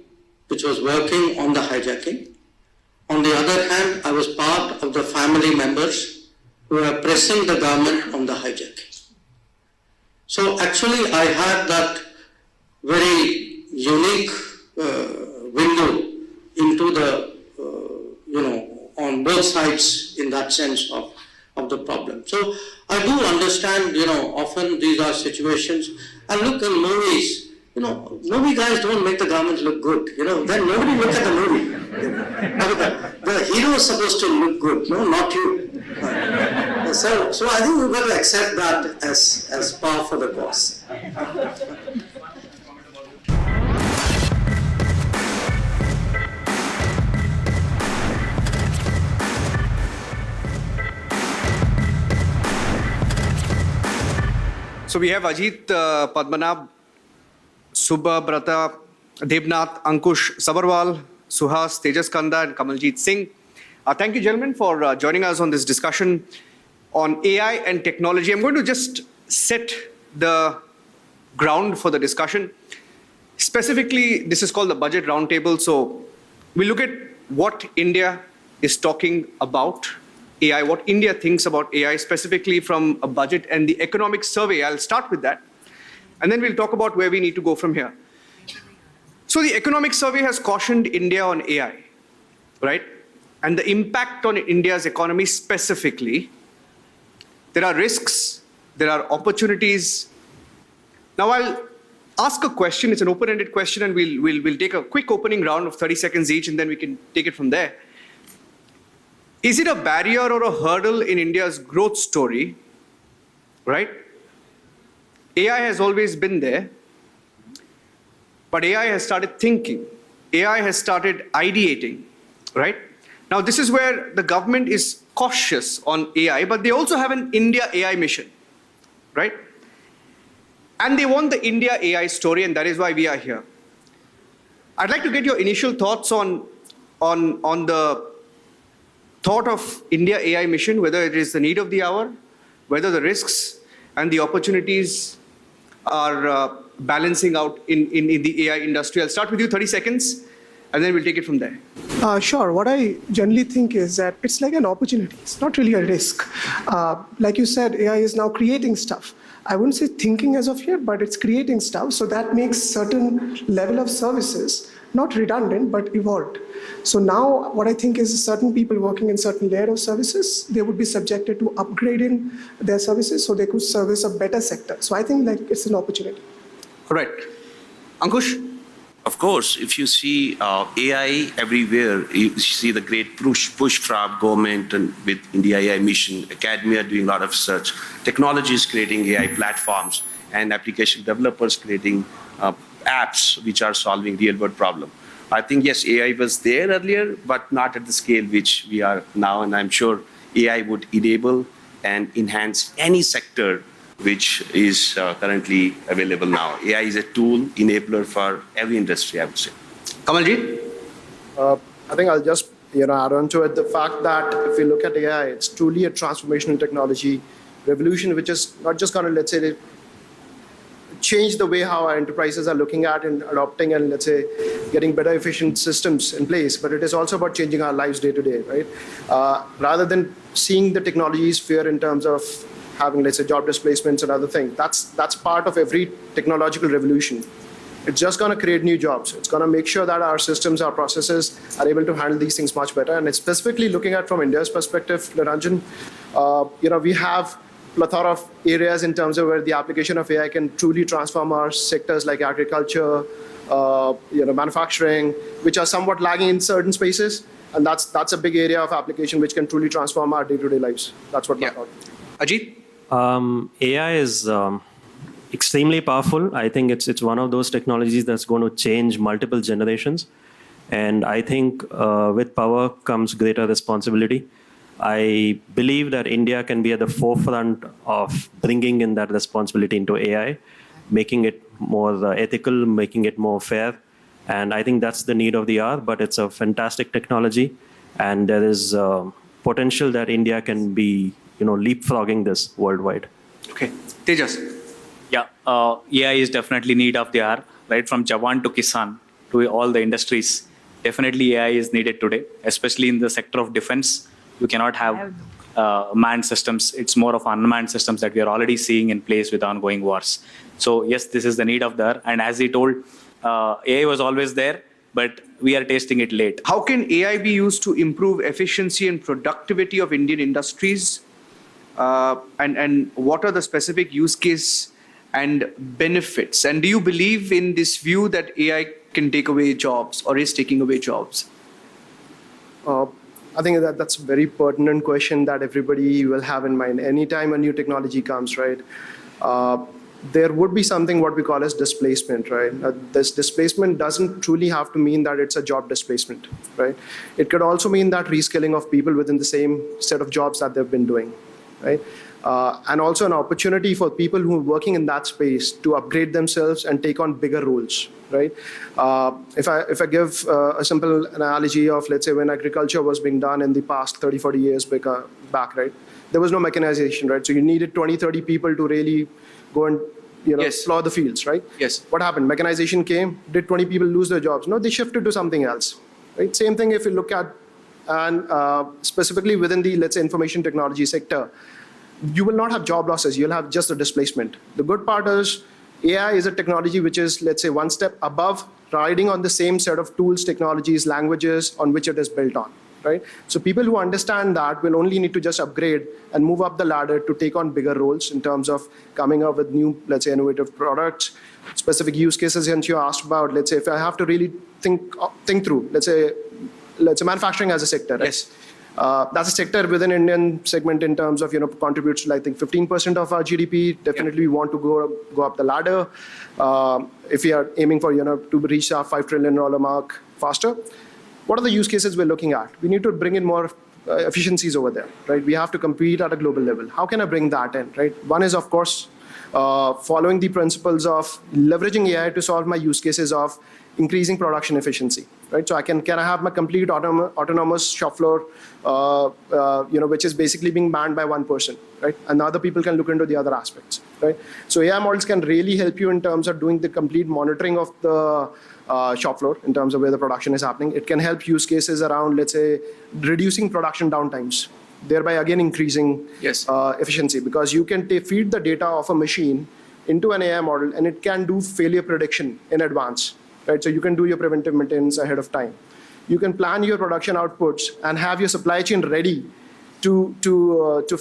which was working on the hijacking. On the other hand, I was part of the family members who were pressing the government on the hijacking. So actually, I had that very unique window into the, on both sides in that sense of the problem. So I do understand, often these are situations, and look in movies, movie guys don't make the government look good, then nobody look at the movie. The hero is supposed to look good, not you. So I think we've got to accept that as par for the course. So we have Ajit, Padmanabh, Subhabrata, Devnath, Ankush, Sabarwal, Suhas, Tejas Kanda, and Kamaljeet Singh. Thank you, gentlemen, for joining us on this discussion on AI and technology. I'm going to just set the ground for the discussion. Specifically, this is called the Budget Roundtable. So we look at what India is talking about AI, what India thinks about AI, specifically from a budget and the economic survey. I'll start with that. And then we'll talk about where we need to go from here. So the economic survey has cautioned India on AI, right? And the impact on India's economy specifically. There are risks, there are opportunities. Now I'll ask a question, it's an open-ended question, and we'll take a quick opening round of 30 seconds each, and then we can take it from there. Is it a barrier or a hurdle in India's growth story, right? AI has always been there, but AI has started thinking. AI has started ideating, right? Now, this is where the government is cautious on AI, but they also have an India AI mission, right? And they want the India AI story, and that is why we are here. I'd like to get your initial thoughts on the thought of India AI mission, whether it is the need of the hour, whether the risks and the opportunities are balancing out in the AI industry. I'll start with you, 30 seconds, and then we'll take it from there. Sure. What I generally think is that it's like an opportunity. It's not really a risk. Like you said, AI is now creating stuff. I wouldn't say thinking as of yet, but it's creating stuff. So that makes certain level of services not redundant, but evolved. So now what I think is certain people working in certain layer of services, they would be subjected to upgrading their services so they could service a better sector. So I think like it's an opportunity. All right. Ankush? Of course, if you see AI everywhere, you see the great push from government and with India AI mission, academia doing a lot of research, technologies creating AI platforms, and application developers creating apps which are solving real-world problem. I think, yes, AI was there earlier, but not at the scale which we are now, and I'm sure AI would enable and enhance any sector which is currently available now. AI is a tool, enabler for every industry, I would say. Kamaljeet? I think I'll just add on to it the fact that if we look at AI, it's truly a transformational technology revolution, which is not just going to, let's say, change the way how our enterprises are looking at and adopting and, let's say, getting better efficient systems in place, but it is also about changing our lives day to day, right? Rather than seeing the technologies fear in terms of having, let's say, job displacements and other things, that's part of every technological revolution. It's just going to create new jobs. It's going to make sure that our systems, our processes are able to handle these things much better. And it's specifically looking at from India's perspective, Niranjan, we have plethora of areas in terms of where the application of AI can truly transform our sectors like agriculture, manufacturing, which are somewhat lagging in certain spaces. And that's a big area of application which can truly transform our day-to-day lives. That's what my thought. Ajit? AI is extremely powerful. I think it's one of those technologies that's going to change multiple generations. And I think with power comes greater responsibility. I believe that India can be at the forefront of bringing in that responsibility into AI, making it more ethical, making it more fair. And I think that's the need of the hour, but it's a fantastic technology. And there is potential that India can be, leapfrogging this worldwide. Okay. Tejas? Yeah, AI is definitely need of the hour, right? From Jawan to Kisan to all the industries. Definitely AI is needed today, especially in the sector of defense. You cannot have manned systems. It's more of unmanned systems that we are already seeing in place with ongoing wars. So yes, this is the need of the hour. And as he told, AI was always there, but we are tasting it late. How can AI be used to improve efficiency and productivity of Indian industries? And what are the specific use case and benefits? And do you believe in this view that AI can take away jobs or is taking away jobs? I think that's a very pertinent question that everybody will have in mind. Anytime a new technology comes, right, there would be something what we call as displacement, right? This displacement doesn't truly have to mean that it's a job displacement, right? It could also mean that reskilling of people within the same set of jobs that they've been doing, right? And also an opportunity for people who are working in that space to upgrade themselves and take on bigger roles, right? If I give a simple analogy of, let's say, when agriculture was being done in the past 30, 40 years back, right? There was no mechanization, right? So you needed 20, 30 people to really go and plow the fields, right? Yes. What happened? Mechanization came. Did 20 people lose their jobs? No, they shifted to something else, right? Same thing if you look at, and specifically within the, let's say, information technology sector, you will not have job losses. You'll have just a displacement. The good part is AI is a technology which is, let's say, one step above, riding on the same set of tools, technologies, languages on which it is built on, right? So people who understand that will only need to just upgrade and move up the ladder to take on bigger roles in terms of coming up with new, let's say, innovative products, specific use cases. And you asked about, let's say, if I have to really think through, let's say manufacturing as a sector, right? Yes. That's a sector within Indian segment in terms of, contributes to, I think, 15% of our GDP. Definitely we want to go up the ladder. If we are aiming for, to reach our $5 trillion mark faster. What are the use cases we're looking at? We need to bring in more efficiencies over there, right? We have to compete at a global level. How can I bring that in, right? One is, of course, following the principles of leveraging AI to solve my use cases of increasing production efficiency, right? So can I have my complete autonomous shop floor, which is basically being manned by one person, right? And other people can look into the other aspects, right? So AI models can really help you in terms of doing the complete monitoring of the shop floor in terms of where the production is happening. It can help use cases around, let's say, reducing production downtimes, thereby again increasing efficiency, because you can feed the data of a machine into an AI model and it can do failure prediction in advance, right? So you can do your preventive maintenance ahead of time. You can plan your production outputs and have your supply chain ready to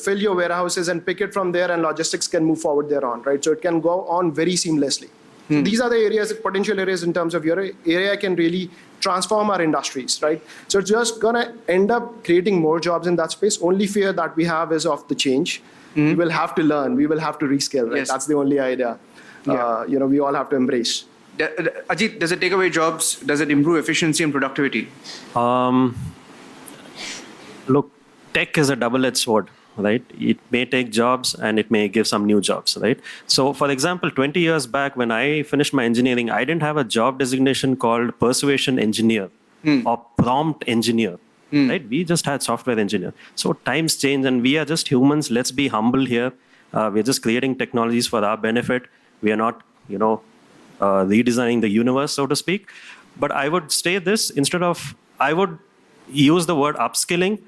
fill your warehouses and pick it from there, and logistics can move forward thereon, right? So it can go on very seamlessly. So these are the areas, potential areas in terms of your area can really transform our industries, right? So it's just gonna end up creating more jobs in that space. Only fear that we have is of the change. We will have to learn, we will have to reskill, right? Yes. That's the only idea, we all have to embrace. Ajit, does it take away jobs? Does it improve efficiency and productivity? Look, tech is a double-edged sword, right? It may take jobs and it may give some new jobs, right? So, for example, 20 years back when I finished my engineering, I didn't have a job designation called persuasion engineer or prompt engineer, right? We just had software engineer. So times change and we are just humans. Let's be humble here. We're just creating technologies for our benefit. We are not, redesigning the universe, so to speak. But I would say this, I would use the word upskilling,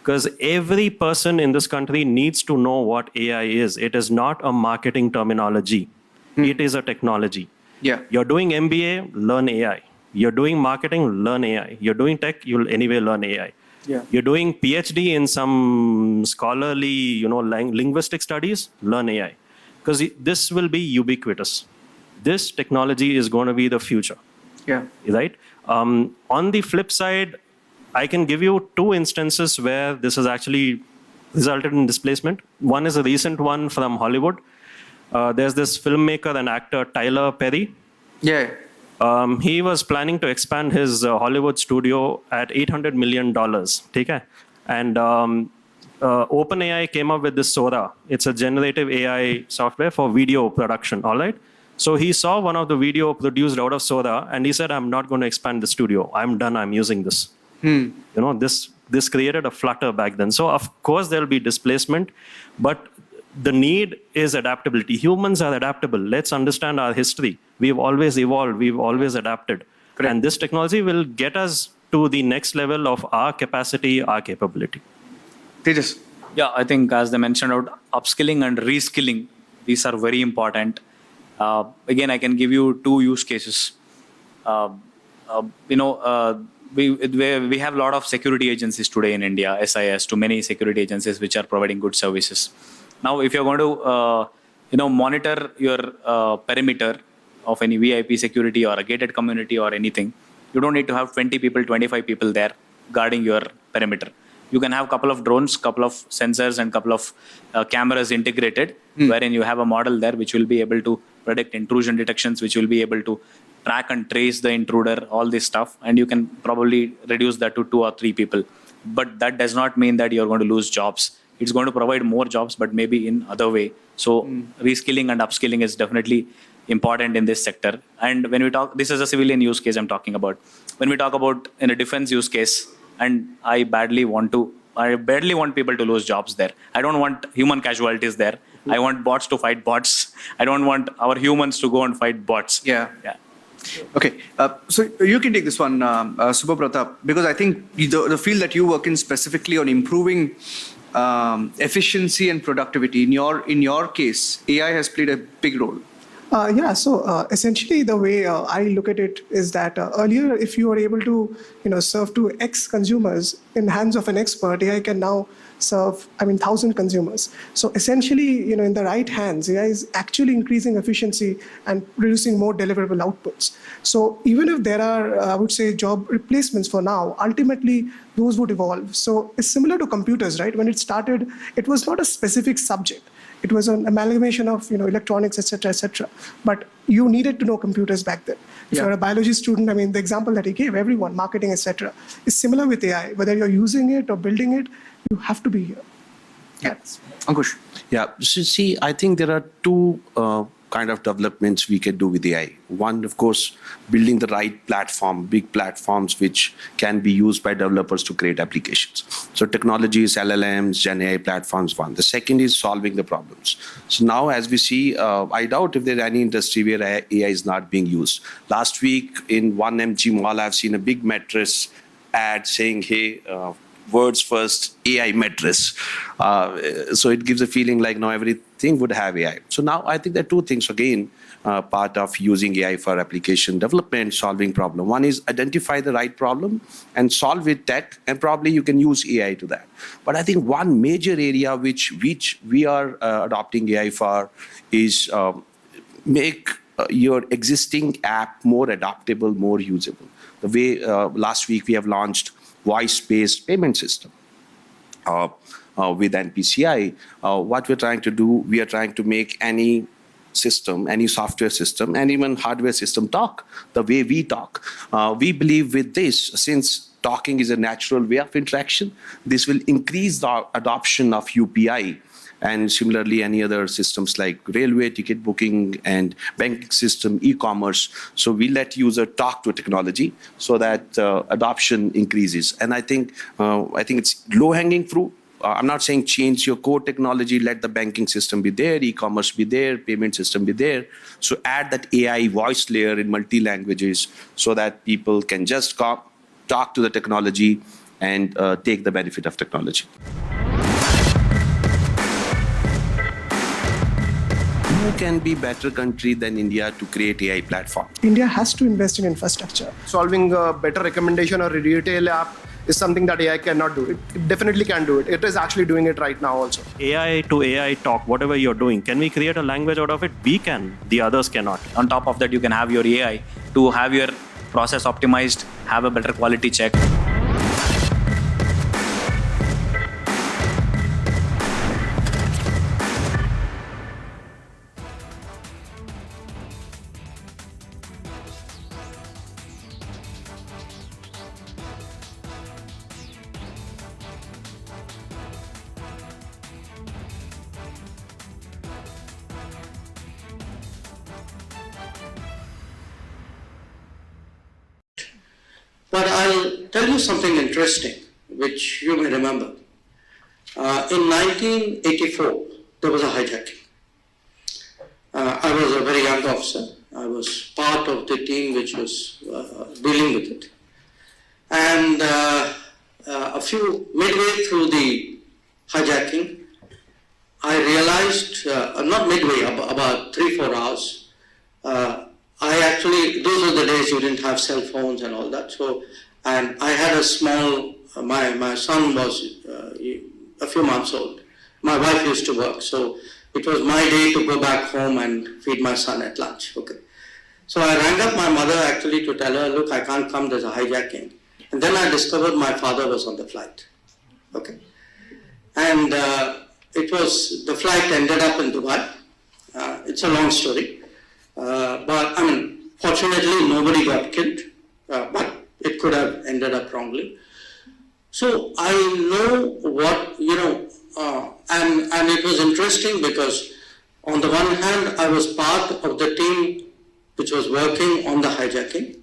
because every person in this country needs to know what AI is. It is not a marketing terminology. It is a technology. Yeah. You're doing MBA, learn AI. You're doing marketing, learn AI. You're doing tech, you'll anyway learn AI. Yeah. You're doing PhD in some scholarly, linguistic studies, learn AI. Because this will be ubiquitous. This technology is going to be the future. Yeah. Right? On the flip side, I can give you two instances where this has actually resulted in displacement. One is a recent one from Hollywood. There's this filmmaker and actor, Tyler Perry. Yeah. He was planning to expand his Hollywood studio at $800 million. Okay? And OpenAI came up with this Sora. It's a generative AI software for video production. All right. So he saw one of the video produced out of Sora, and he said, "I'm not going to expand the studio. I'm done. I'm using this." This created a flutter back then. So of course there'll be displacement, but the need is adaptability. Humans are adaptable. Let's understand our history. We've always evolved. We've always adapted. Correct. And this technology will get us to the next level of our capacity, our capability. Tejas. Yeah, I think as they mentioned out, upskilling and reskilling, these are very important. Again, I can give you two use cases. We have a lot of security agencies today in India, SIS, to many security agencies which are providing good services. Now, if you're going to, monitor your perimeter of any VIP security or a gated community or anything, you don't need to have 20 people, 25 people there guarding your perimeter. You can have a couple of drones, couple of sensors, and couple of cameras integrated, wherein you have a model there which will be able to predict intrusion detections, which will be able to track and trace the intruder, all this stuff, and you can probably reduce that to 2 or 3 people. But that does not mean that you're going to lose jobs. It's going to provide more jobs, but maybe in other way. So reskilling and upskilling is definitely important in this sector. And when we talk, this is a civilian use case I'm talking about. When we talk about in a defense use case, and I badly want people to lose jobs there. I don't want human casualties there. I want bots to fight bots. I don't want our humans to go and fight bots. Yeah. Okay, so you can take this one, Subhapratap, because I think the field that you work in specifically on improving efficiency and productivity, in your case, AI has played a big role. So essentially the way I look at it is that earlier, if you were able to, serve to X consumers in hands of an expert, AI can now serve, 1,000 consumers. So essentially, in the right hands, AI is actually increasing efficiency and producing more deliverable outputs. So even if there are, I would say, job replacements for now, ultimately those would evolve. So it's similar to computers, right? When it started, it was not a specific subject. It was an amalgamation of electronics, etc. But you needed to know computers back then. If you're a biology student, the example that he gave, everyone, marketing, etc., is similar with AI. Whether you're using it or building it, you have to be here. Yes. Ankush. Yeah. So see, I think there are two kind of developments we can do with AI. One, of course, building the right platform, big platforms which can be used by developers to create applications. So technologies, LLMs, Gen AI platforms, one. The second is solving the problems. So now as we see, I doubt if there's any industry where AI is not being used. Last week in one MG mall, I've seen a big mattress ad saying, hey, words first, AI mattress. So it gives a feeling like now everything would have AI. So now I think there are two things, again, part of using AI for application development, solving problem. One is identify the right problem and solve it that, and probably you can use AI to that. But I think one major area which we are adopting AI for is make your existing app more adaptable, more usable. The way last week we have launched voice-based payment system with NPCI. What we're trying to do, we are trying to make any system, any software system, and even hardware system talk the way we talk. We believe with this, since talking is a natural way of interaction, this will increase the adoption of UPI. And similarly, any other systems like railway ticket booking and banking system, e-commerce. So we let user talk to technology so that adoption increases. And I think it's low-hanging fruit. I'm not saying change your core technology, let the banking system be there, e-commerce be there, payment system be there. So add that AI voice layer in multi-languages so that people can just talk to the technology and take the benefit of technology. who can be better country than India to create AI platform? India has to invest in infrastructure. Solving a better recommendation or a retail app is something that AI cannot do. It definitely can do it. It is actually doing it right now also. AI to AI talk, whatever you're doing, can we create a language out of it? We can, the others cannot. On top of that, you can have your AI to have your process optimized, have a better quality check. But I'll tell you something interesting, which you may remember. In 1984, there was a hijacking. I was a very young officer. I was part of the team which was dealing with it. And midway through the hijacking, I realized, not midway, about 3-4 hours, those were the days you didn't have cell phones and all that. So, and I had a small, my son was a few months old. My wife used to work, so it was my day to go back home and feed my son at lunch. Okay. So I rang up my mother actually to tell her, look, I can't come, there's a hijacking. And then I discovered my father was on the flight. Okay. And the flight ended up in Dubai. It's a long story. But I mean, fortunately, nobody got killed, but it could have ended up wrongly. So I know what, and it was interesting because on the one hand, I was part of the team which was working on the hijacking.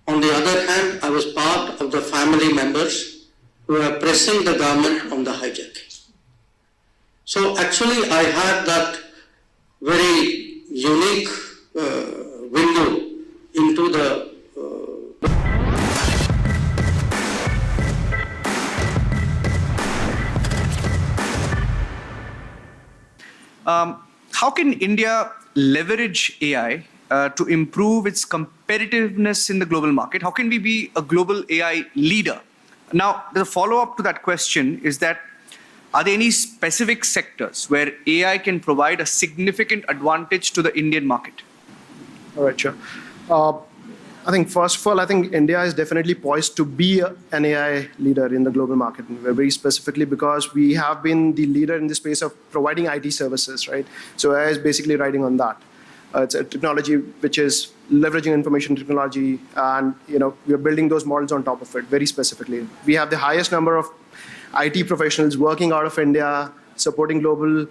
On the other hand, I was part of the family members who were pressing the government on the hijacking. So actually, I had that very unique window into the How can India leverage AI to improve its competitiveness in the global market? How can we be a global AI leader? Now, the follow-up to that question is that are there any specific sectors where AI can provide a significant advantage to the Indian market? All right, sure. I think first of all, I think India is definitely poised to be an AI leader in the global market, very specifically because we have been the leader in the space of providing IT services, right? So AI is basically riding on that. It's a technology which is leveraging information technology, and we are building those models on top of it very specifically. We have the highest number of IT professionals working out of India, supporting global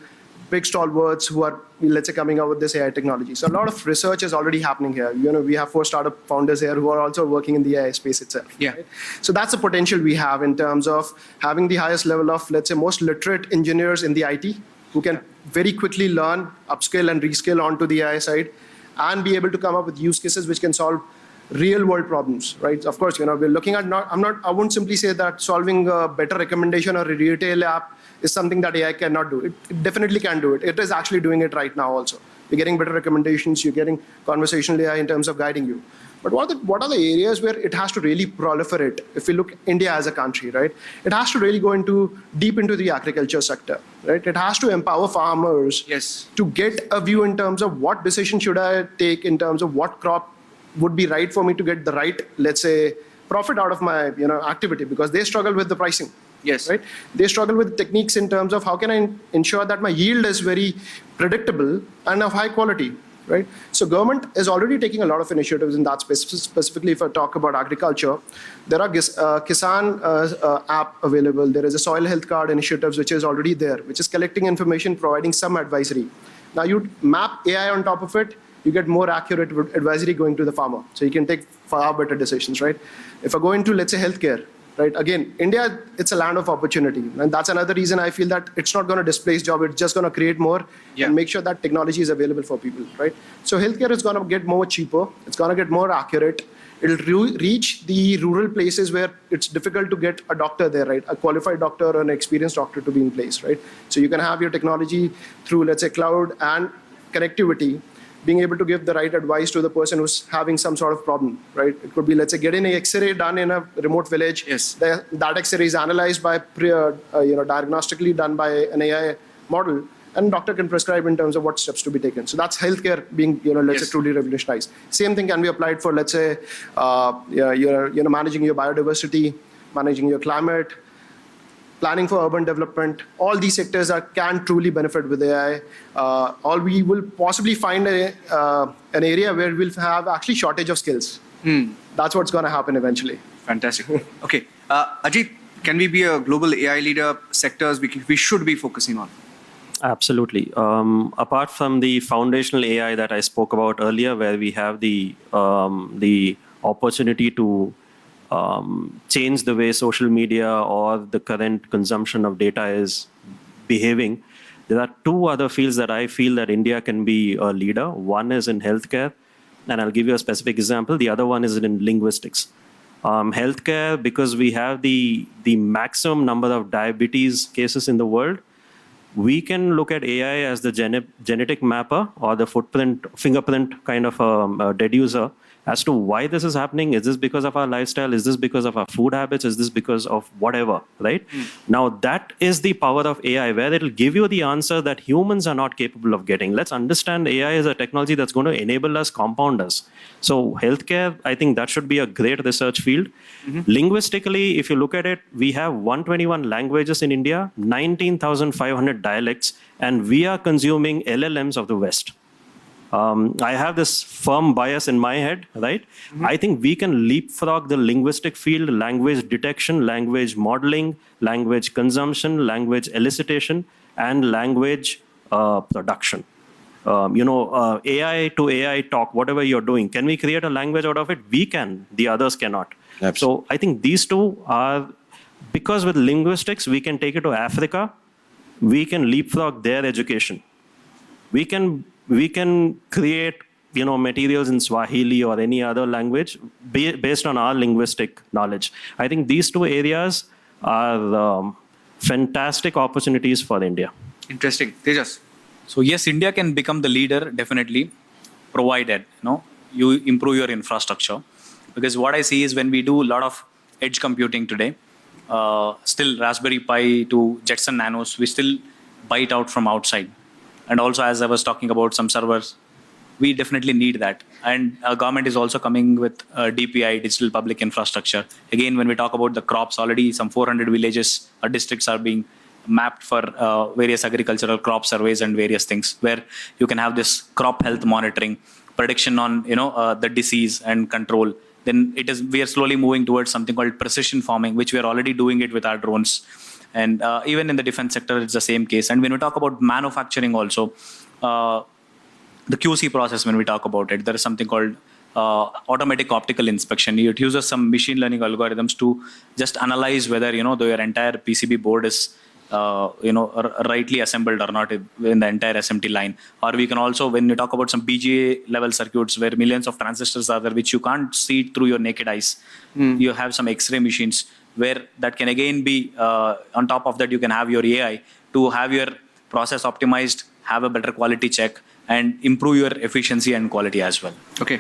big stalwarts who are, let's say, coming out with this AI technology. So a lot of research is already happening here. We have 4 startup founders here who are also working in the AI space itself. Yeah. Right? So that's the potential we have in terms of having the highest level of, let's say, most literate engineers in the IT who can very quickly learn, upskill and reskill onto the AI side and be able to come up with use cases which can solve real world problems, right? Of course, we're looking at I won't simply say that solving a better recommendation or a retail app is something that AI cannot do. It definitely can do it. It is actually doing it right now also. You're getting better recommendations, you're getting conversational AI in terms of guiding you. But what are the areas where it has to really proliferate? If we look at India as a country, right? It has to really go deep into the agriculture sector, right? It has to empower farmers to get a view in terms of what decision should I take in terms of what crop would be right for me to get the right, let's say, profit out of my activity, because they struggle with the pricing. Yes. Right. They struggle with techniques in terms of how can I ensure that my yield is very predictable and of high quality. Right. So government is already taking a lot of initiatives in that space. Specifically, if I talk about agriculture, there are Kisan app available. There is a soil health card initiatives which is already there, which is collecting information, providing some advisory. Now you map AI on top of it, you get more accurate advisory going to the farmer. So you can take far better decisions, right? If I go into, let's say, healthcare, right? Again, India, it's a land of opportunity. And that's another reason I feel that it's not going to displace jobs. It's just going to create more and make sure that technology is available for people, right? So healthcare is going to get more cheaper. It's going to get more accurate. It'll reach the rural places where it's difficult to get a doctor there, right? A qualified doctor or an experienced doctor to be in place, right? So you can have your technology through, let's say, cloud and connectivity, being able to give the right advice to the person who's having some sort of problem, right? It could be, let's say, getting an X-ray done in a remote village. Yes. That X-ray is analyzed by, diagnostically done by an AI model, and doctor can prescribe in terms of what steps to be taken. So that's healthcare being, let's say, truly revolutionized. Same thing can be applied for, let's say, managing your biodiversity, managing your climate, planning for urban development. All these sectors can truly benefit with AI. Or we will possibly find an area where we'll have actually shortage of skills. That's what's going to happen eventually. Fantastic. Okay. Ajit, can we be a global AI leader? Sectors we should be focusing on? Absolutely. Apart from the foundational AI that I spoke about earlier, where we have the opportunity to change the way social media or the current consumption of data is behaving, there are two other fields that I feel that India can be a leader. One is in healthcare, and I'll give you a specific example. The other one is in linguistics. Healthcare, because we have the maximum number of diabetes cases in the world, we can look at AI as the genetic mapper or the fingerprint kind of a deducer as to why this is happening. Is this because of our lifestyle? Is this because of our food habits? Is this because of whatever, right? Now, that is the power of AI, where it'll give you the answer that humans are not capable of getting. Let's understand AI is a technology that's going to enable us, compound us. So healthcare, I think that should be a great research field. Linguistically, if you look at it, we have 121 languages in India, 19,500 dialects, and we are consuming LLMs of the West. I have this firm bias in my head, right? I think we can leapfrog the linguistic field, language detection, language modeling, language consumption, language elicitation, and language production. AI to AI talk, whatever you're doing, can we create a language out of it? We can, the others cannot. So I think these two are, because with linguistics, we can take it to Africa, we can leapfrog their education. We can create, materials in Swahili or any other language based on our linguistic knowledge. I think these two areas are fantastic opportunities for India. Interesting. Tejas. So yes, India can become the leader, definitely, provided you improve your infrastructure. Because what I see is when we do a lot of edge computing today, still Raspberry Pi to Jetson Nanos, we still buy it out from outside. And also, as I was talking about some servers, we definitely need that. And our government is also coming with DPI, digital public infrastructure. Again, when we talk about the crops, already some 400 villages or districts are being mapped for various agricultural crop surveys and various things, where you can have this crop health monitoring, prediction on the disease and control. Then we are slowly moving towards something called precision farming, which we are already doing it with our drones. And even in the defense sector, it's the same case. And when we talk about manufacturing also, the QC process, when we talk about it, there is something called automatic optical inspection. It uses some machine learning algorithms to just analyze whether, your entire PCB board is, rightly assembled or not in the entire SMT line. Or we can also, when you talk about some BGA level circuits where millions of transistors are there, which you can't see through your naked eyes, you have some X-ray machines where that can again be, on top of that, you can have your AI to have your process optimized, have a better quality check, and improve your efficiency and quality as well. Okay.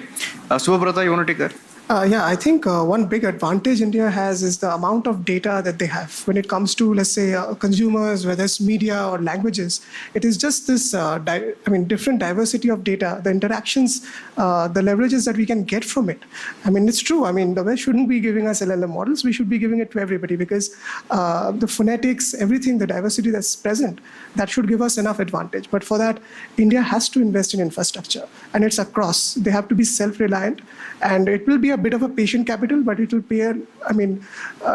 Subhabrata, you want to take that? I think one big advantage India has is the amount of data that they have. When it comes to, let's say, consumers, whether it's media or languages, it is just this, different diversity of data, the interactions, the leverages that we can get from it. It's true. The West shouldn't be giving us LLM models. We should be giving it to everybody because the phonetics, everything, the diversity that's present, that should give us enough advantage. But for that, India has to invest in infrastructure, and it's across. They have to be self-reliant, and it will be a bit of a patient capital, but it will pay,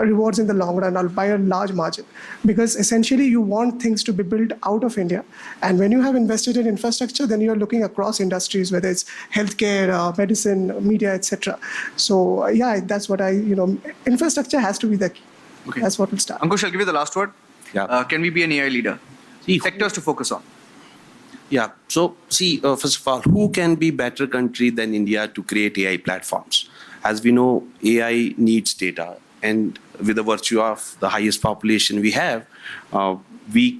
rewards in the long run by a large margin. Because essentially you want things to be built out of India. And when you have invested in infrastructure, then you're looking across industries, whether it's healthcare, medicine, media, etc. So that's what infrastructure has to be the key. Okay. That's what will start. Ankush, I'll give you the last word. Yeah. Can we be an AI leader? Sectors to focus on. Yeah. So, first of all, who can be better country than India to create AI platforms? As we know, AI needs data. And with the virtue of the highest population we have, we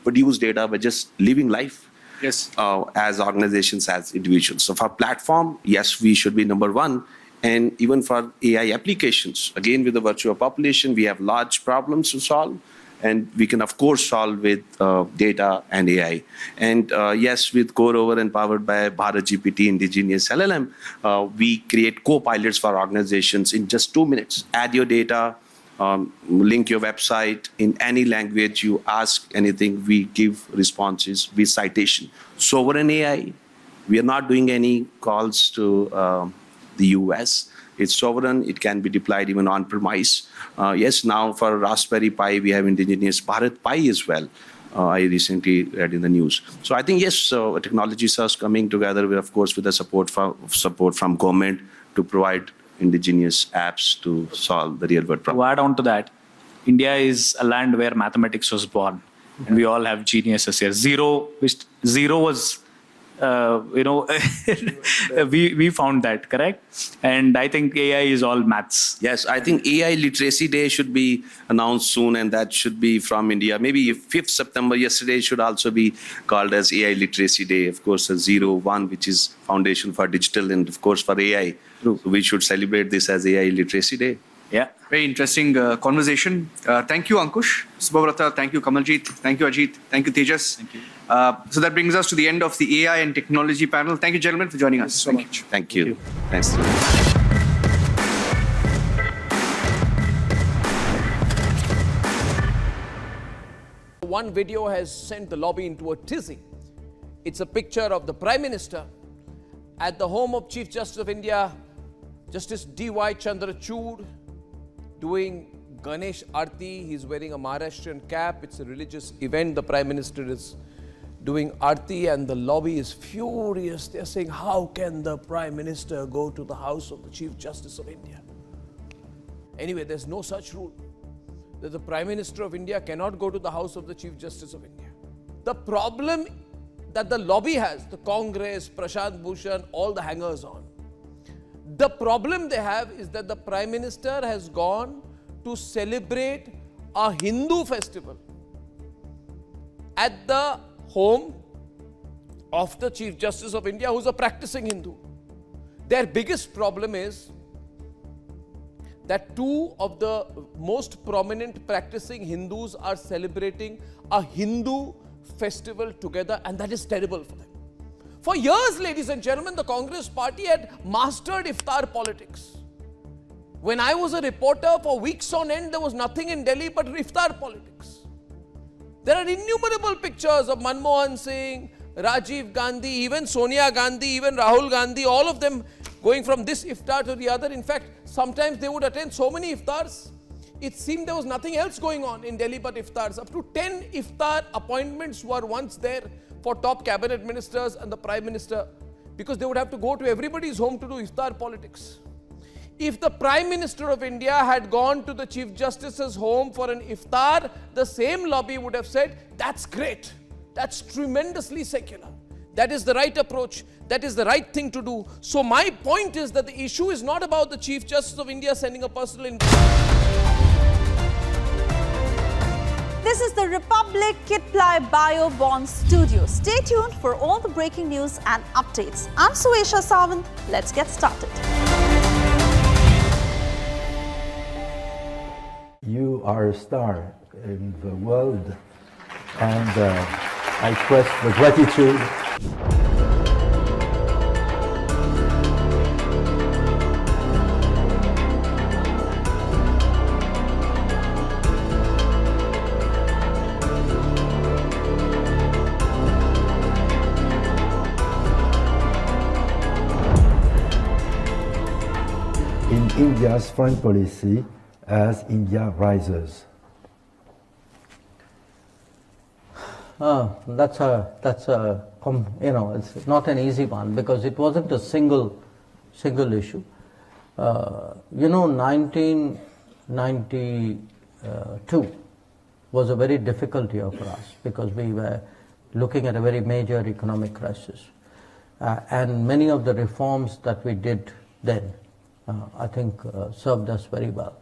produce data by just living life. Yes. As organizations, as individuals. So for platform, yes, we should be number one. And even for AI applications, again, with the virtual population, we have large problems to solve. And we can, of course, solve with data and AI. And yes, with Core and powered by Bharat GPT indigenous LLM, we create co-pilots for organizations in just 2 minutes. Add your data, link your website in any language, you ask anything, we give responses with citation. Sovereign AI, we are not doing any calls to the US. It's sovereign, it can be deployed even on premise. Yes, now for Raspberry Pi, we have indigenous Bharat Pi as well. I recently read in the news. So I think, yes, technologies are coming together, with, of course, with the support from government to provide indigenous apps to solve the real world problem. To add on to that, India is a land where mathematics was born, and we all have geniuses here. Zero was, we found that, correct? And I think AI is all maths. Yes, I think AI Literacy Day should be announced soon, and that should be from India. Maybe 5th September, yesterday, should also be called as AI Literacy Day. Of course, 01, which is Foundation for Digital, and of course for AI. So we should celebrate this as AI Literacy Day. Yeah. Very interesting conversation. Thank you, Ankush. Subhabrata, thank you, Kamaljeet. Thank you, Ajit. Thank you, Tejas. Thank you. So that brings us to the end of the AI and technology panel. Thank you, gentlemen, for joining us. Thank you. Thank you. Thanks. One video has sent the lobby into a tizzy. It's a picture of the Prime Minister at the home of Chief Justice of India, Justice D.Y. Chandrachud, doing Ganesh Aarti. He's wearing a Maharashtrian cap. It's a religious event. The Prime Minister is doing Aarti, and the lobby is furious. They're saying, how can the Prime Minister go to the house of the Chief Justice of India? Anyway, there's no such rule that the Prime Minister of India cannot go to the house of the Chief Justice of India. The problem that the lobby has, the Congress, Prashant Bhushan, all the hangers on, the problem they have is that the Prime Minister has gone to celebrate a Hindu festival at the home of the Chief Justice of India, who's a practicing Hindu. Their biggest problem is that two of the most prominent practicing Hindus are celebrating a Hindu festival together, and that is terrible for them. For years, ladies and gentlemen, the Congress party had mastered iftar politics. When I was a reporter for weeks on end, there was nothing in Delhi but iftar politics. There are innumerable pictures of Manmohan Singh, Rajiv Gandhi, even Sonia Gandhi, even Rahul Gandhi, all of them going from this iftar to the other. In fact, sometimes they would attend so many iftars, it seemed there was nothing else going on in Delhi but iftars. Up to 10 iftar appointments were once there for top cabinet ministers and the Prime Minister, because they would have to go to everybody's home to do iftar politics. If the Prime Minister of India had gone to the Chief Justice's home for an iftar, the same lobby would have said, that's great, that's tremendously secular. That is the right approach. That is the right thing to do. So my point is that the issue is not about the Chief Justice of India sending a personal This is the Republic Kitply Bio Bond Studio. Stay tuned for all the breaking news and updates. I'm Suesha Sawant. Let's get started. You are a star in the world, and I express the gratitude. In India's foreign policy as India rises. That's it's not an easy one because it wasn't a single issue. 1992 was a very difficult year for us because we were looking at a very major economic crisis. And many of the reforms that we did then, I think, served us very well.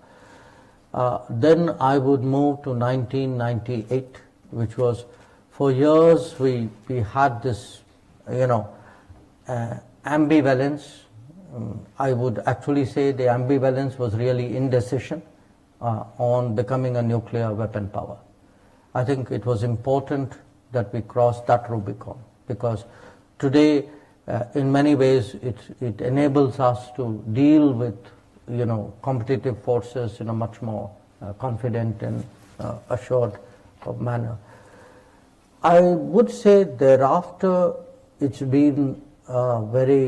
Then I would move to 1998, which was For years, we had this, ambivalence. I would actually say the ambivalence was really indecision on becoming a nuclear weapon power. I think it was important that we crossed that Rubicon, because today, in many ways, it enables us to deal with, competitive forces in a much more confident and assured manner. I would say thereafter, it's been very